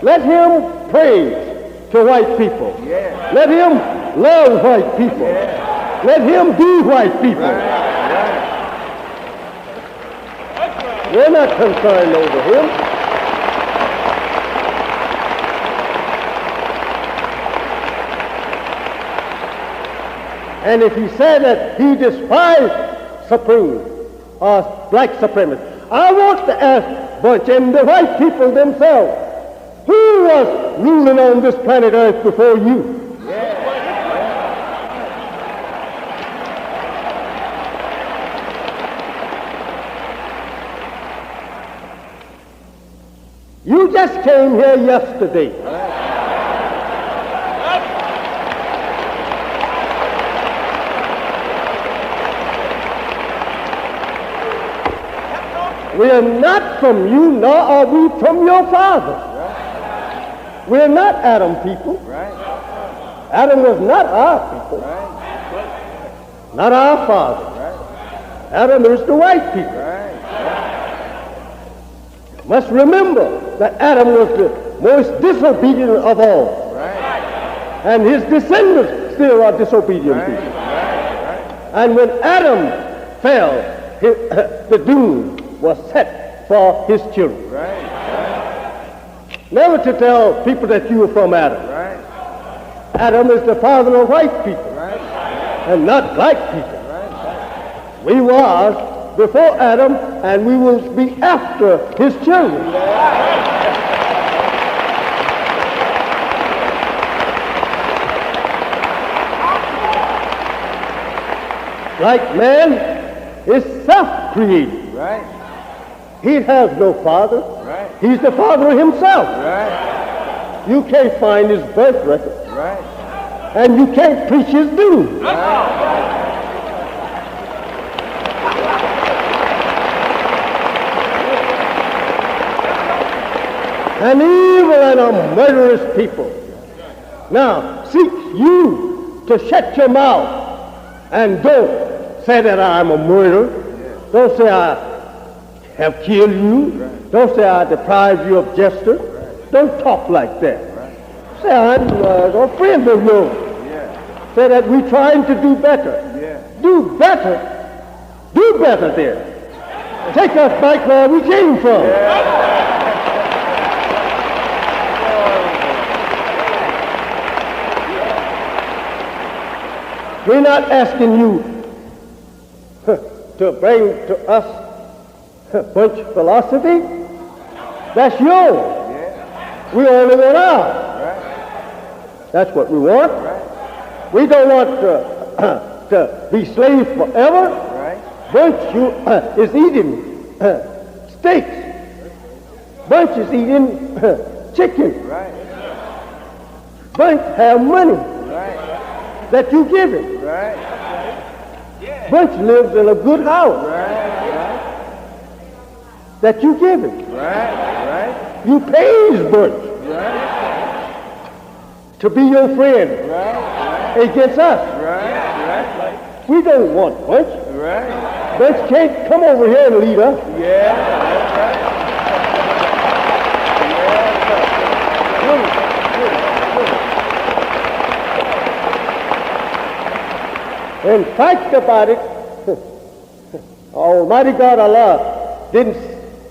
Let him praise to white people. Let him love white people. Let him be white people. We're not concerned over him. And if he said that he despised supreme or black supremacy, I want to ask Bunch and the white people themselves, who was ruling on this planet Earth before you? You just came here yesterday. We are not from you, nor are we from your father. We are not Adam people. Adam was not our people. Not our father. Adam is the white people. Must remember that Adam was the most disobedient of all. And his descendants still are disobedient people. And when Adam fell, the doom was set for his children. Never to tell people that you are from Adam. Adam is the father of white people and not black people. We was before Adam and we will be after his children. Black man is self-created. He has no father. He's the father of himself. You can't find his birth record. And you can't preach his doom. An evil and a murderous people. Now, seek you to shut your mouth and don't say that I'm a murderer. Don't say I have killed you. Don't say I deprived you of justice. Don't talk like that. Say I'm a friend of yours. Say that we're trying to do better. Do better. Do better then. Take us back where we came from. We're not asking you to bring to us bunch philosophy. That's yours. We only want ours. That's what we want. We don't want to be slaves forever. Bunch is eating steaks. Bunch is eating chicken. Bunch have money that you give him. Bunch lives in a good house. that you give him. Right. You pay his bunch Right. to be your friend Right. against us. Right. We don't want bunch. Right. Bunch can't come over here and lead us. Yeah. That's right. In fact about it, Almighty God Allah didn't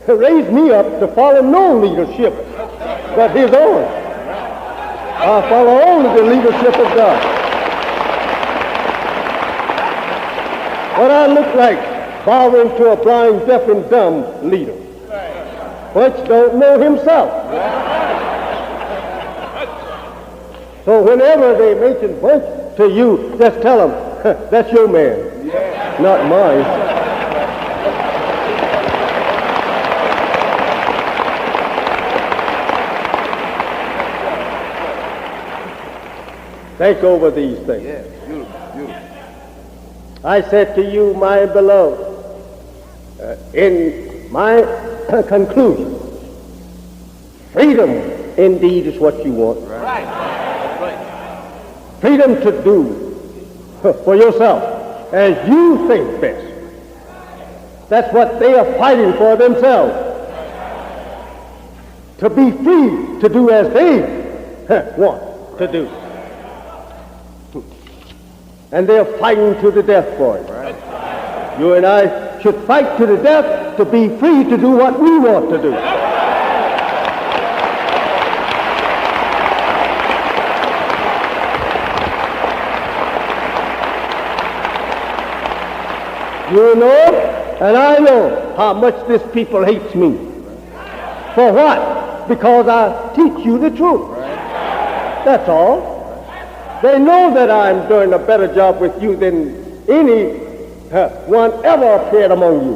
raise me up to follow no leadership but his own. I follow only the leadership of God. What I look like bowing to a blind, deaf, and dumb leader, which don't know himself. So whenever they mention Bunch to you, just tell them, that's your man, not mine. Think over these things. Yeah. Beautiful. I said to you, my beloved, in my conclusion, freedom indeed is what you want. Right. That's right. Freedom to do for yourself as you think best. That's what they are fighting for themselves. To be free to do as they want to do. And they're fighting to the death for it. Right. You and I should fight to the death to be free to do what we want to do. You know, and I know how much this people hates me. For what? Because I teach you the truth. That's all. They know that I'm doing a better job with you than any one ever appeared among you.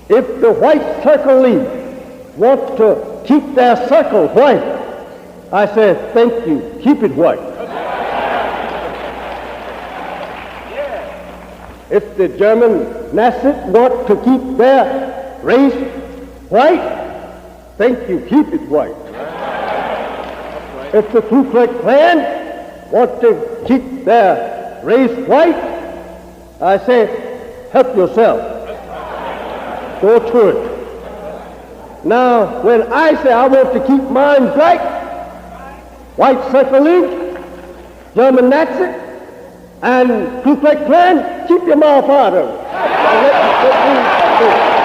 If the White Circle League wants to keep their circle white, I say, thank you, keep it white. If the German Nazis want to keep their race white, thank you, keep it white. If the Ku Klux Klan want to keep their race white, I say, help yourself. Go to it. Now, when I say I want to keep mine black, White Circle League, German Nazi, and Ku Klux Klan, keep your mouth out of it. And let me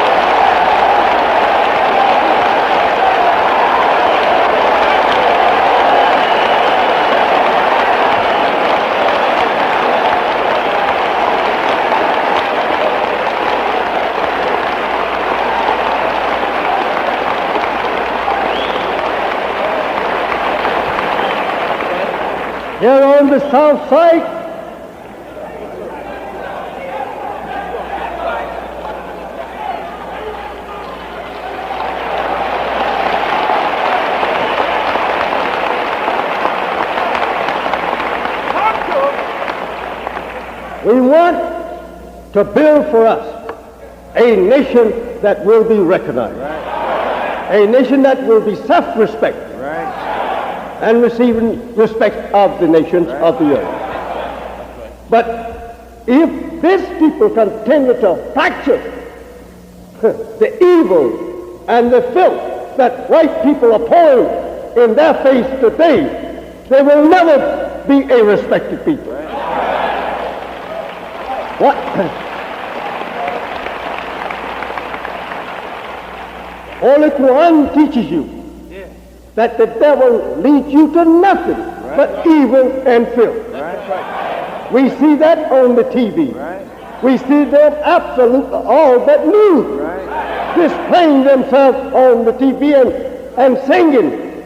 here on the south side, we want to build for us a nation that will be recognized, a nation that will be self-respecting, and receiving respect of the nations of the earth. But if these people continue to practice the evil and the filth that white people are pouring in their face today, they will never be a respected people. What? Holy Quran teaches you that the devil leads you to nothing but evil and filth. We see that on the TV. We see that absolutely all that news displaying themselves on the TV and singing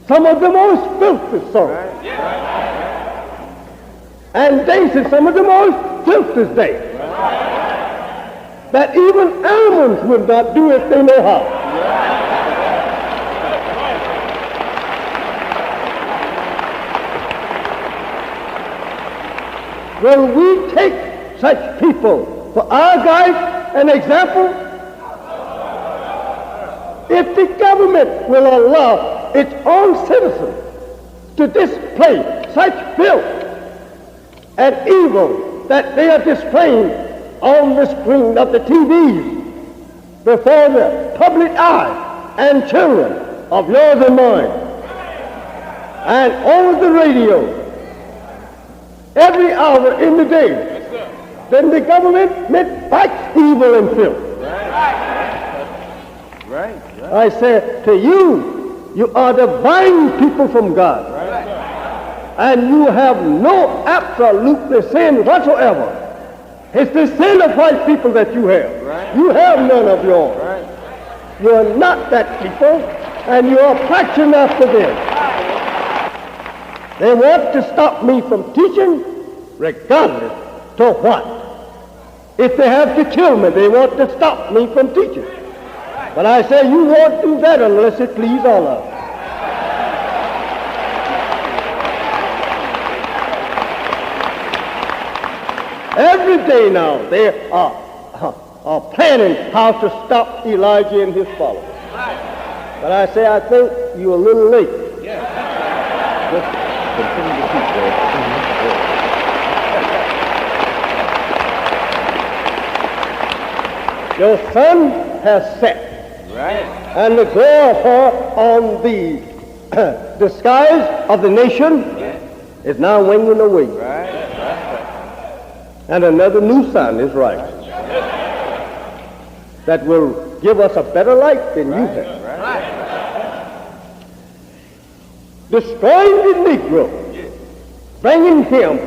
some of the most filthy songs. And dancing some of the most filthy dances that even animals would not do if they know how. Will we take such people for our guide and example? If the government will allow its own citizens to display such filth and evil that they are displaying on the screen of the TVs before the public eye and children of yours and mine, and over the radio every hour in the day, then the government fights evil and filth. Right. I say to you, you are divine people from God. And you have no absolutely sin whatsoever. It's the sin of white people that you have. You have none of your own. You are not that people, and you are practicing after them. They want to stop me from teaching, regardless to what. If they have to kill me, they want to stop me from teaching. But I say you won't do that unless it please Allah. Every day now they are planning how to stop Elijah and his followers. But I say I think you're a little late. Just continue to teach there. Your sun has set. And the glow of her on the skies of the nation is now waning away. And another new sun is rising that will give us a better light than you have. Destroying the Negro, bringing him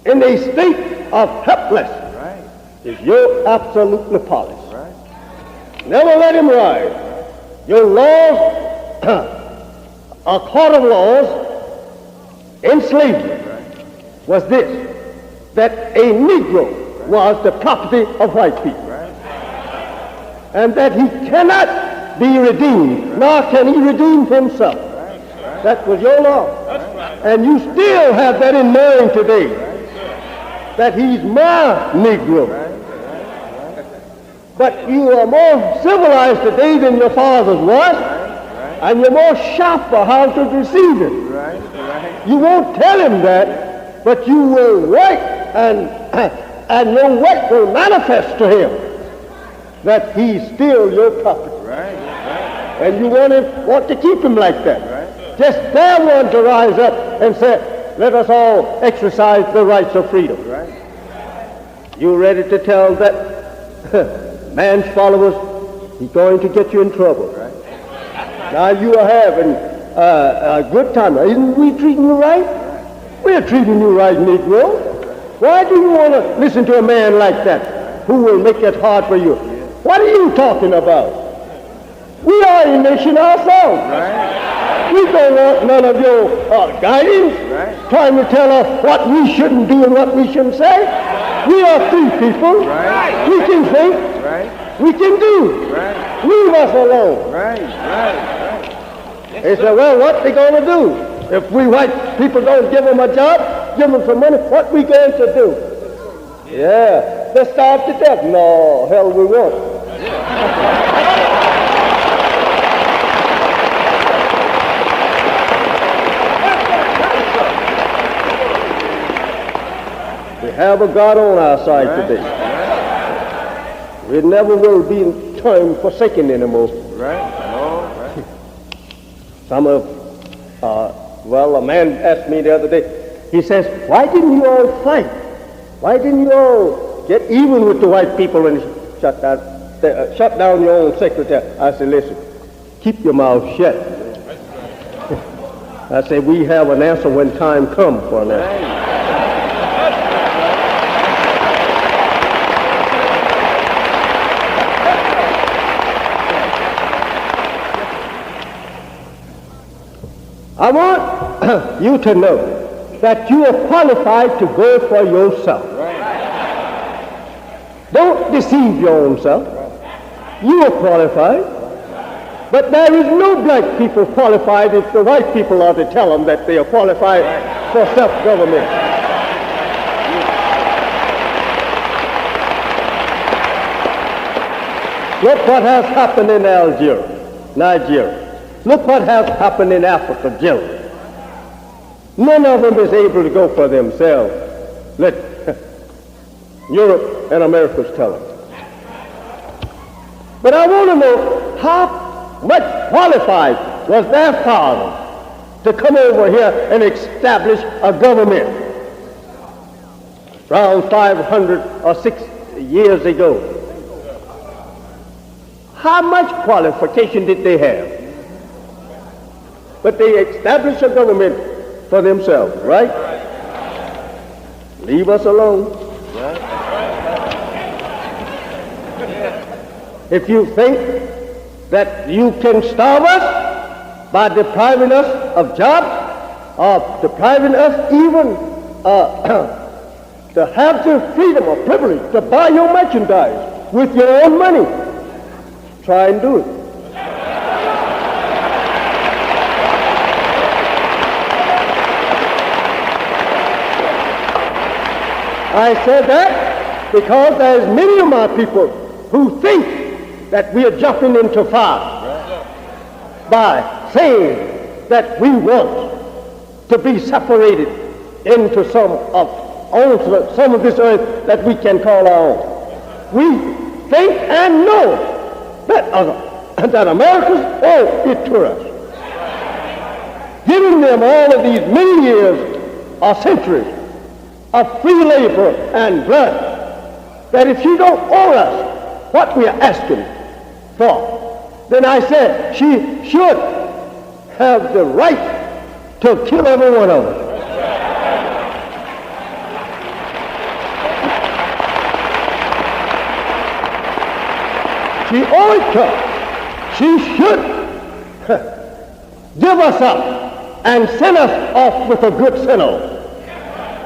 in a state of helplessness is your absolute policy. Never let him rise. Your laws, a court of laws in slavery was this, that a Negro was the property of white people. And that he cannot be redeemed, nor can he redeem himself. That was your law. And you still have that in mind today, that he's my Negro. But you are more civilized today than your fathers was, and you're more sharper how to deceive him. You won't tell him that, but you will write, and your work will manifest to him that he's still your property. And you want to keep him like that. Just dare one to rise up and say, let us all exercise the rights of freedom. You ready to tell that man's followers, he's going to get you in trouble. Now you are having a good time. Isn't we treating you right? We're treating you right, Negro. Why do you want to listen to a man like that who will make it hard for you? What are you talking about? We are a nation ourselves. We don't want none of your guidance, trying to tell us what we shouldn't do and what we shouldn't say. We are free people. We can think. We can do. Leave us alone. They say, well, what they going to do? If we white people don't give them a job, give them some money, what we going to do? Yeah, let's starve to death. No, hell we won't. We have a God on our side today. We never will be in time forsaken anymore. Some of, a man asked me the other day, he says, why didn't you all fight? Why didn't you all get even with the white people and shut down your own secretary? I said, listen, keep your mouth shut. I said, we have an answer when time comes for an answer. I want you to know that you are qualified to go for yourself. Don't deceive your own self. You are qualified. But there is no black people qualified if the white people are to tell them that they are qualified for self-government. Look what has happened in Nigeria. Look what has happened in Africa generally. None of them is able to go for themselves. Let Europe and America's tell them. But I want to know how much qualified was their father to come over here and establish a government around 500 or 6 years ago. How much qualification did they have? But they established a government for themselves, right? Leave us alone. If you think that you can starve us by depriving us of jobs, or depriving us even to have the freedom or privilege to buy your merchandise with your own money, try and do it. I said that because there's many of my people who think that we are jumping into fire by saying that we want to be separated into some of this earth that we can call our own. We think and know that America's owed it to us, giving them all of these many years or centuries of free labor and blood, that if you don't owe us what we are asking for, then I said she should have the right to kill every one of us. She owed it to us. She should give us up and send us off with a good sinner.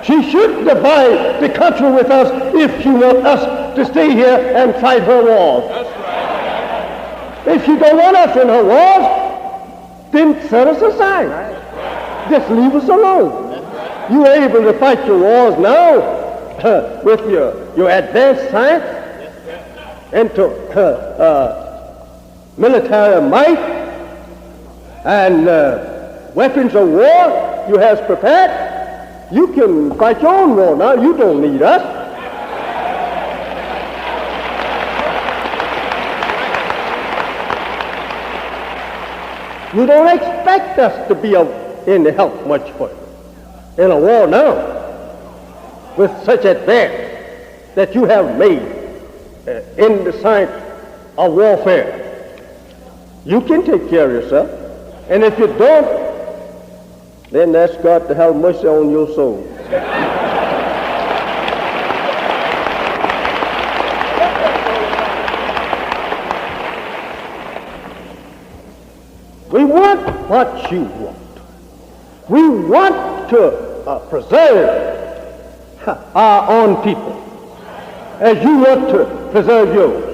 She should divide the country with us if she wants us to stay here and fight her wars. If she don't want us in her wars, then set us aside. Just leave us alone. You're able to fight your wars now with your advanced science into military might and weapons of war you have prepared. You can fight your own war now. You don't need us. You don't expect us to be of any help much for you in a war now with such advance that you have made in the science of warfare. You can take care of yourself. And if you don't, then ask God to have mercy on your soul. We want what you want. We want to preserve our own people as you want to preserve yours.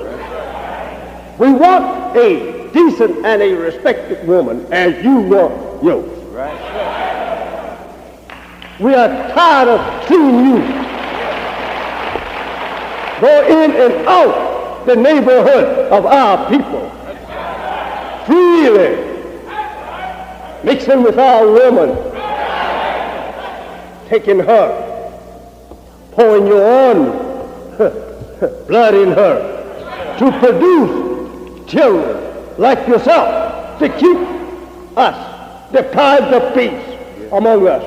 We want a decent and a respected woman as you want yours. We are tired of seeing you go in and out the neighborhood of our people, freely mixing with our woman, taking her, pouring your own blood in her to produce children like yourself to keep us deprived of peace among us.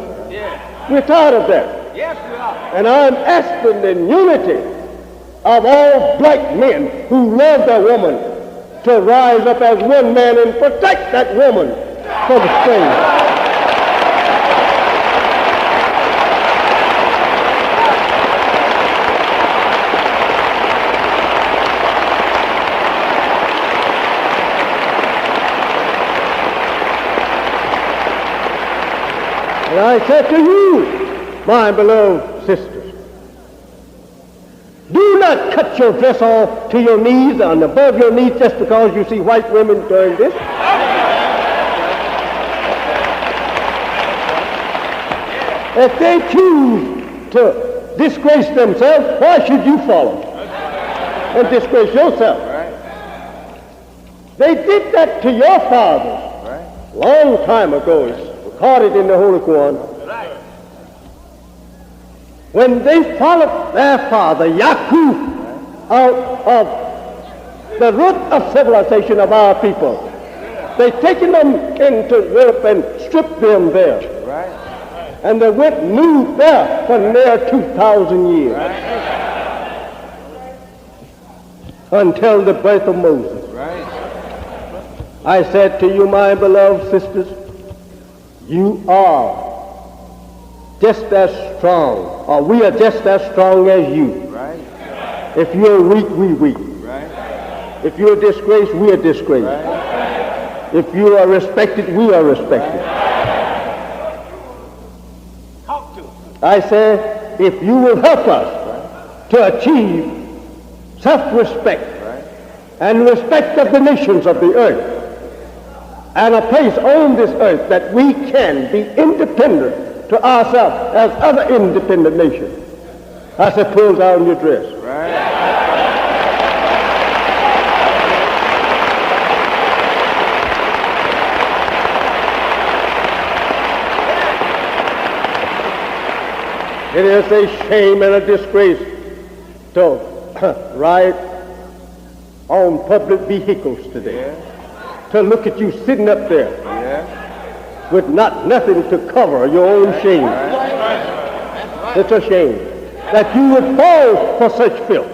We're tired of that. Yes, we are. And I'm asking the unity of all black men who love their woman to rise up as one man and protect that woman for the same. And I said to you, my beloved sisters, do not cut your dress off to your knees and above your knees just because you see white women doing this. If they choose to disgrace themselves, why should you follow and disgrace yourself? They did that to your fathers Right. long time ago. It's recorded in the Holy Quran. When they followed their father, Yaqub, out of the root of civilization of our people, they taken them into Europe and stripped them there. Right. And they went and moved there for near 2,000 years. Until the birth of Moses. Right. I said to you, my beloved sisters, you are just as strong, or we are just as strong as you. Right. If you're weak, we weak. Right. If you're disgraced, we are disgraced. Right. If you are respected, we are respected. I say, if you will help us to achieve self-respect and respect of the nations of the earth, and a place on this earth that we can be independent to ourselves as other independent nations. I said, pull down your dress. Right. It is a shame and a disgrace to ride on public vehicles today. To look at you sitting up there Yeah. with nothing to cover your own shame. It's a shame that you would fall for such filth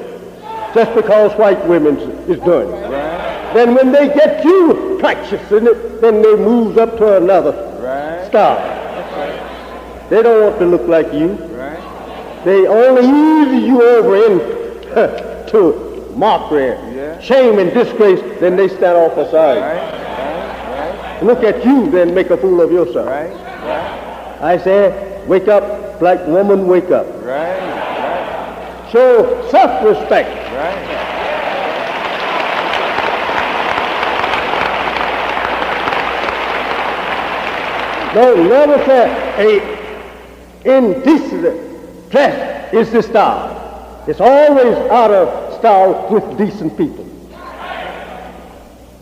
just because white women is doing it. Then when they get you practicing it, then they move up to another star. They don't want to look like you. They only ease you over into mockery, shame and disgrace, then they stand off aside. Look at you, then make a fool of yourself. I say, wake up, black woman, wake up. Show self-respect. No, never say a indecent dress is the style. It's always out of style with decent people.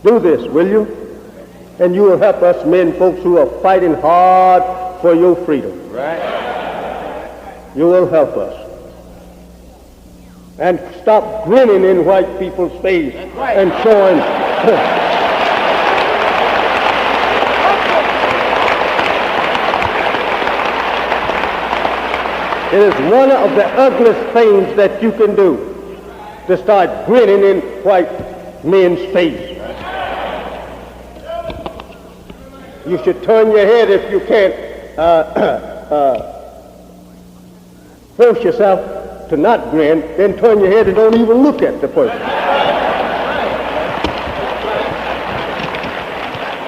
Do this, will you? And you will help us men folks who are fighting hard for your freedom. You will help us. And stop grinning in white people's face and showing it is one of the ugliest things that you can do, to start grinning in white men's face. You should turn your head if you can't force yourself to not grin, then turn your head and don't even look at the person.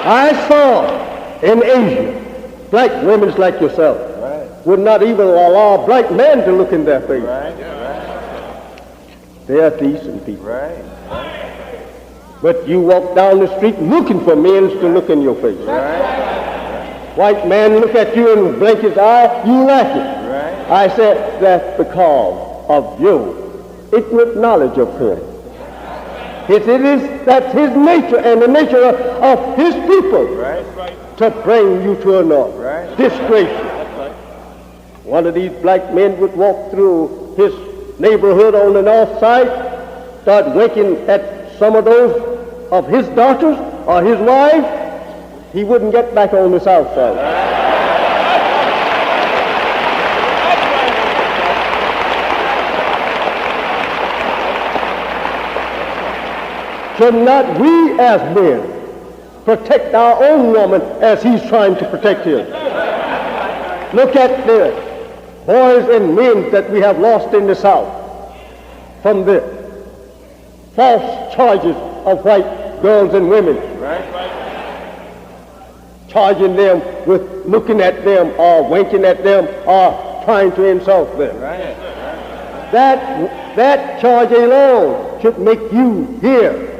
I saw in Asia black women like yourself would not even allow a black man to look in their face. They are decent people. But you walk down the street looking for men to look in your face. White man look at you and blink his eye, you like it. I said that's because of your ignorant knowledge of him. That's his nature and the nature of his people to bring you to a disgrace you. One of these black men would walk through his neighborhood on the north side, start winking at some of those of his daughters or his wives, he wouldn't get back on the south side. Should not we as men protect our own woman as he's trying to protect his? Look at the boys and men that we have lost in the South from the false charges of white girls and women. Charging them with looking at them or winking at them or trying to insult them. That charge alone should make you hear.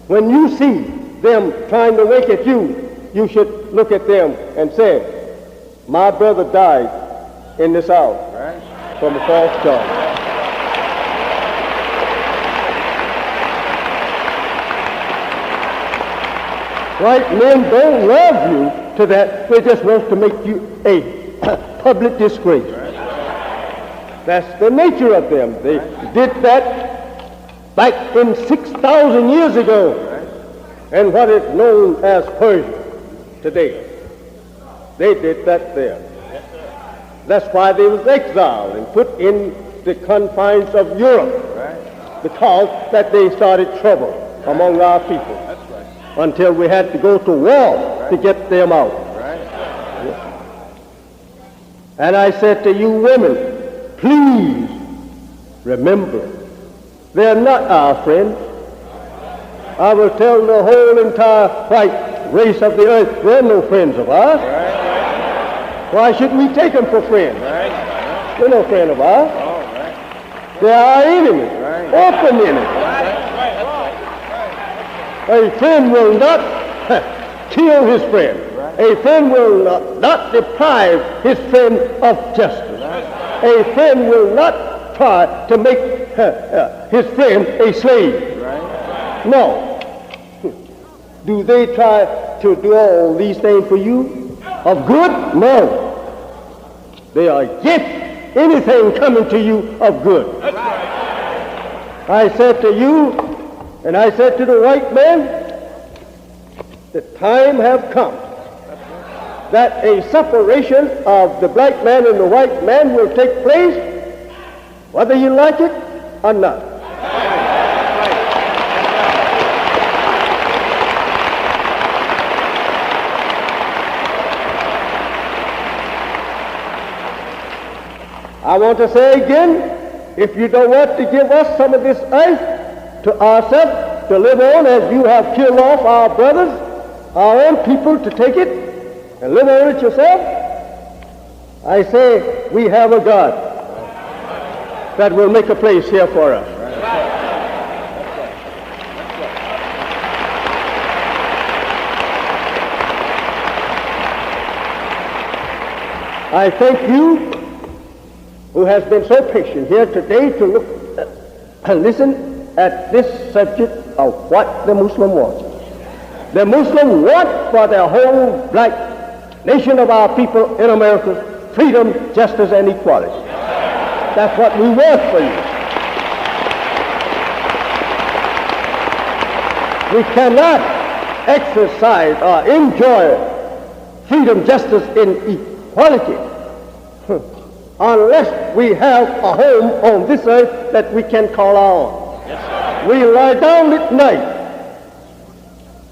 When you see them trying to wink at you, you should look at them and say, my brother died in the South from a false charge. White men don't love you to that. They just want to make you a public disgrace. That's the nature of them. They did that back in 6,000 years ago. And what is known as Persia today. They did that there. That's why they was exiled and put in the confines of Europe, because that they started trouble among our people, until we had to go to war to get them out. And I said to you women, please remember, they're not our friends. I will tell the whole entire white race of the earth, they're no friends of ours. Why should we take them for friends? They're no friend of ours. They're our enemies, open enemies. A friend will not kill his friend. A friend will not deprive his friend of justice. A friend will not try to make his friend a slave. No. Do they try to do all these things for you of good? No. They are against anything coming to you of good. I said to you, and I said to the white man, the time have come that a separation of the black man and the white man will take place, whether you like it or not. I want to say again, if you don't want to give us some of this earth to ourselves to live on, as you have killed off our brothers, our own people, to take it and live on it yourself, I say we have a God that will make a place here for us. I thank you who has been so patient here today to look and listen at this subject of what the Muslim wants. The Muslim want for the whole black nation of our people in America freedom, justice, and equality. That's what we want for you. We cannot exercise or enjoy freedom, justice, and equality unless we have a home on this earth that we can call our own. Yes, we lie down at night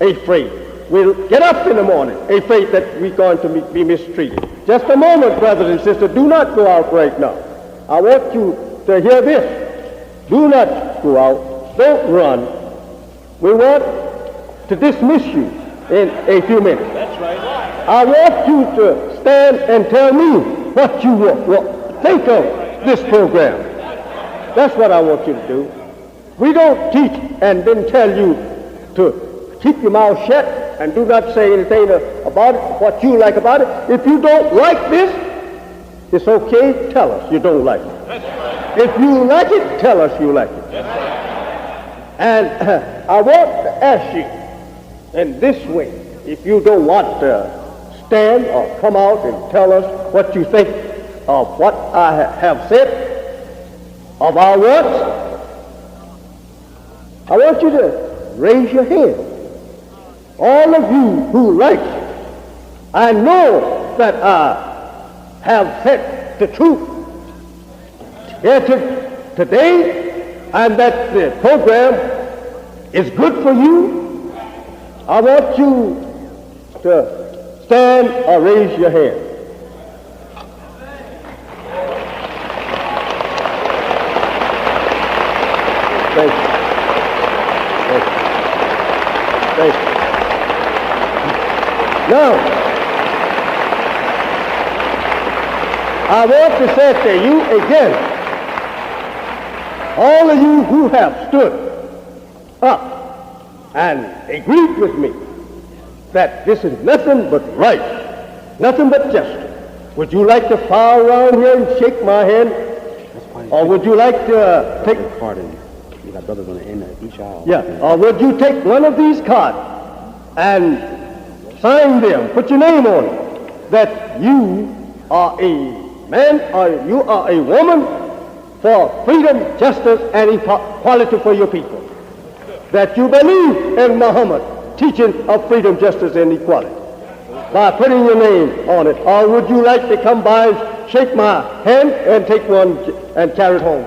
afraid. We'll get up in the morning afraid that we're going to be mistreated. Just a moment, brothers and sisters. Do not go out right now. I want you to hear this. Do not go out. Don't run. We want to dismiss you in a few minutes. That's right. I want you to stand and tell me what you will think of this program. That's what I want you to do. We don't teach and then tell you to keep your mouth shut and do not say anything about it, what you like about it. If you don't like this, it's okay, tell us you don't like it. If you like it, tell us you like it. And I want to ask you in this way, if you don't want to stand or come out and tell us what you think of what I have said, of our words, I want you to raise your hand. All of you who like it, I know that I have said the truth here today, and that the program is good for you. I want you to stand or raise your hand. Thank you. Thank you. Thank you. Now, I want to say to you again, all of you who have stood up and agreed with me that this is nothing but right, nothing but justice. Would you like to file around here and shake my hand? Or would you like to take part in? You got brothers on the end of each aisle. Yeah. Or would you take one of these cards and sign them, put your name on it, that you are a man or you are a woman for freedom, justice, and equality for your people. That you believe in Muhammad, teaching of freedom, justice, and equality, by putting your name on it. Or would you like to come by and shake my hand and take one and carry it home?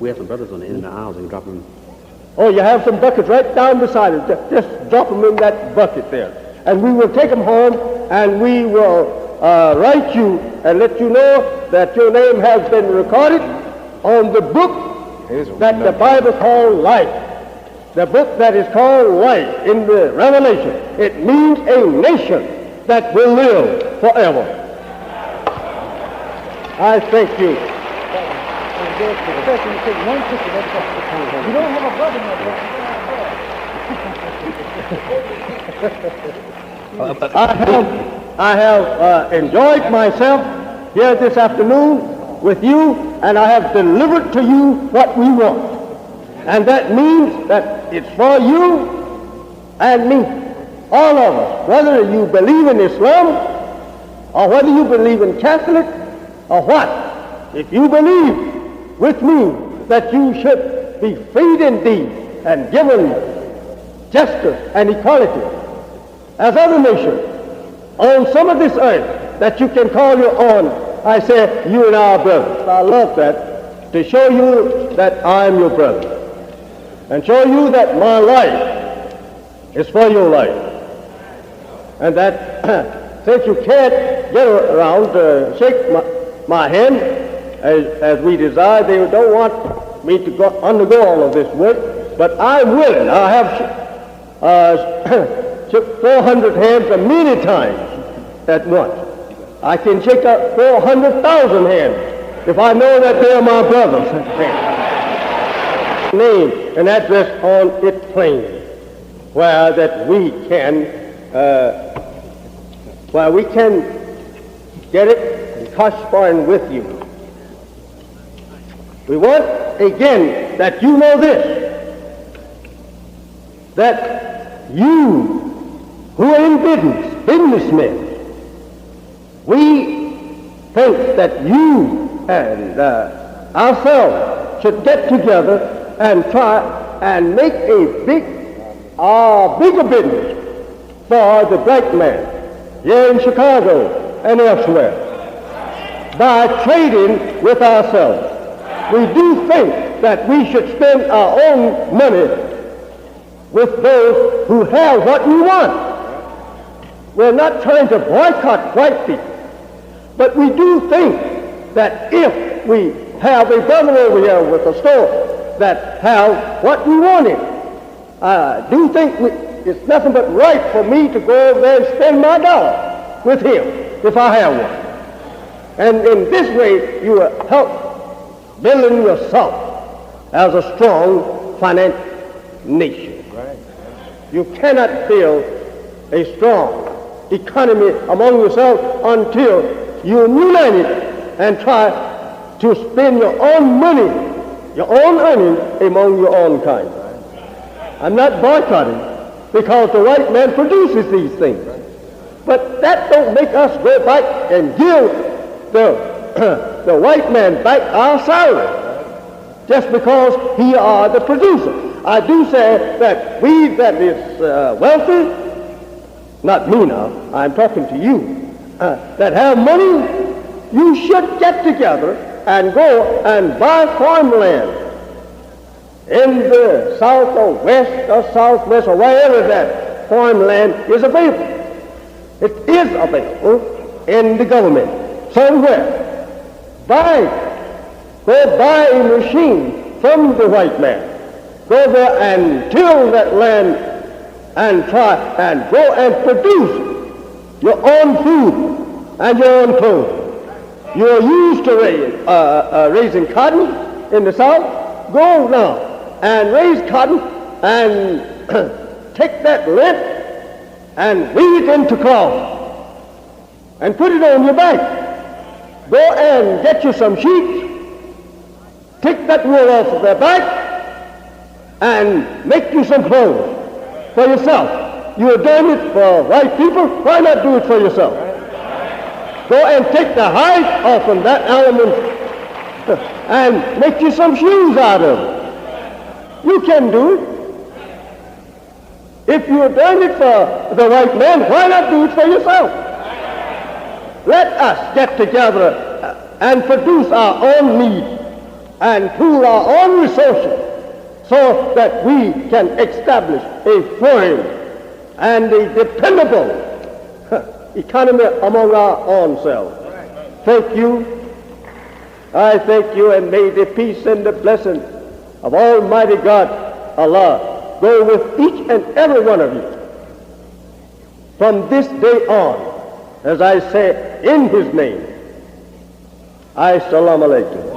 We have some brothers on the end of the aisles and drop them. Oh, you have some buckets right down beside it. Just drop them in that bucket there. And we will take them home, and we will write you and let you know that your name has been recorded on the book that the Bible called life. The book that is called life in the Revelation. It means a nation that will live forever. I thank you. You don't have a brother, my I have enjoyed myself here this afternoon with you, and I have delivered to you what we want. And that means that it's for you and me, all of us, whether you believe in Islam or whether you believe in Catholic or what. If you believe with me that you should be freed indeed and given justice and equality as other nations on some of this earth that you can call your own, I say you and I are brothers. I love that, to show you that I am your brother and show you that my life is for your life, and that since you can't get around to shake my hand as we desire, they don't want me to undergo all of this work, but I'm willing. I have shook 400 hands many times at once. I can shake up 400,000 hands if I know that they're my brothers. Name and address on it plain, where that we can get it and correspond with you. We want again that you know this, that you who are in businessmen, we think that you and ourselves should get together and try and make a bigger business for the black man here in Chicago and elsewhere by trading with ourselves. We do think that we should spend our own money with those who have what we want. We're not trying to boycott white people, but we do think that if we have a brother over here with a store that have what we wanted, I do think it's nothing but right for me to go over there and spend my dollar with him if I have one. And in this way, you will help building yourself as a strong financial nation. You cannot build a strong economy among yourselves until you unite it and try to spend your own money, your own earnings among your own kind. I'm not boycotting because the white man produces these things. But that don't make us go back and give the white man back our salary just because he are the producer. I do say that we that is wealthy, not me now, I'm talking to you, that have money, you should get together and go and buy farmland in the south or west or southwest or wherever that farmland is available. It is available in the government somewhere. Buy it. Go buy a machine from the white man. Go there and till that land and try and go and produce your own food and your own clothes. You're used to raising cotton in the south. Go now and raise cotton and take that lint and weave it into cloth and put it on your back. Go and get you some sheep, take that wool off of their back and make you some clothes. for yourself. You are doing it for white people. Why not do it for yourself? Go and take the hide off from that element and make you some shoes out of it. You can do it. If you are doing it for the white man, why not do it for yourself? Let us get together and produce our own needs and pool our own resources so that we can establish a firm and a dependable economy among our own selves. Thank you. I thank you, and may the peace and the blessing of Almighty God, Allah, go with each and every one of you from this day on, as I say in His name. Assalamu alaikum.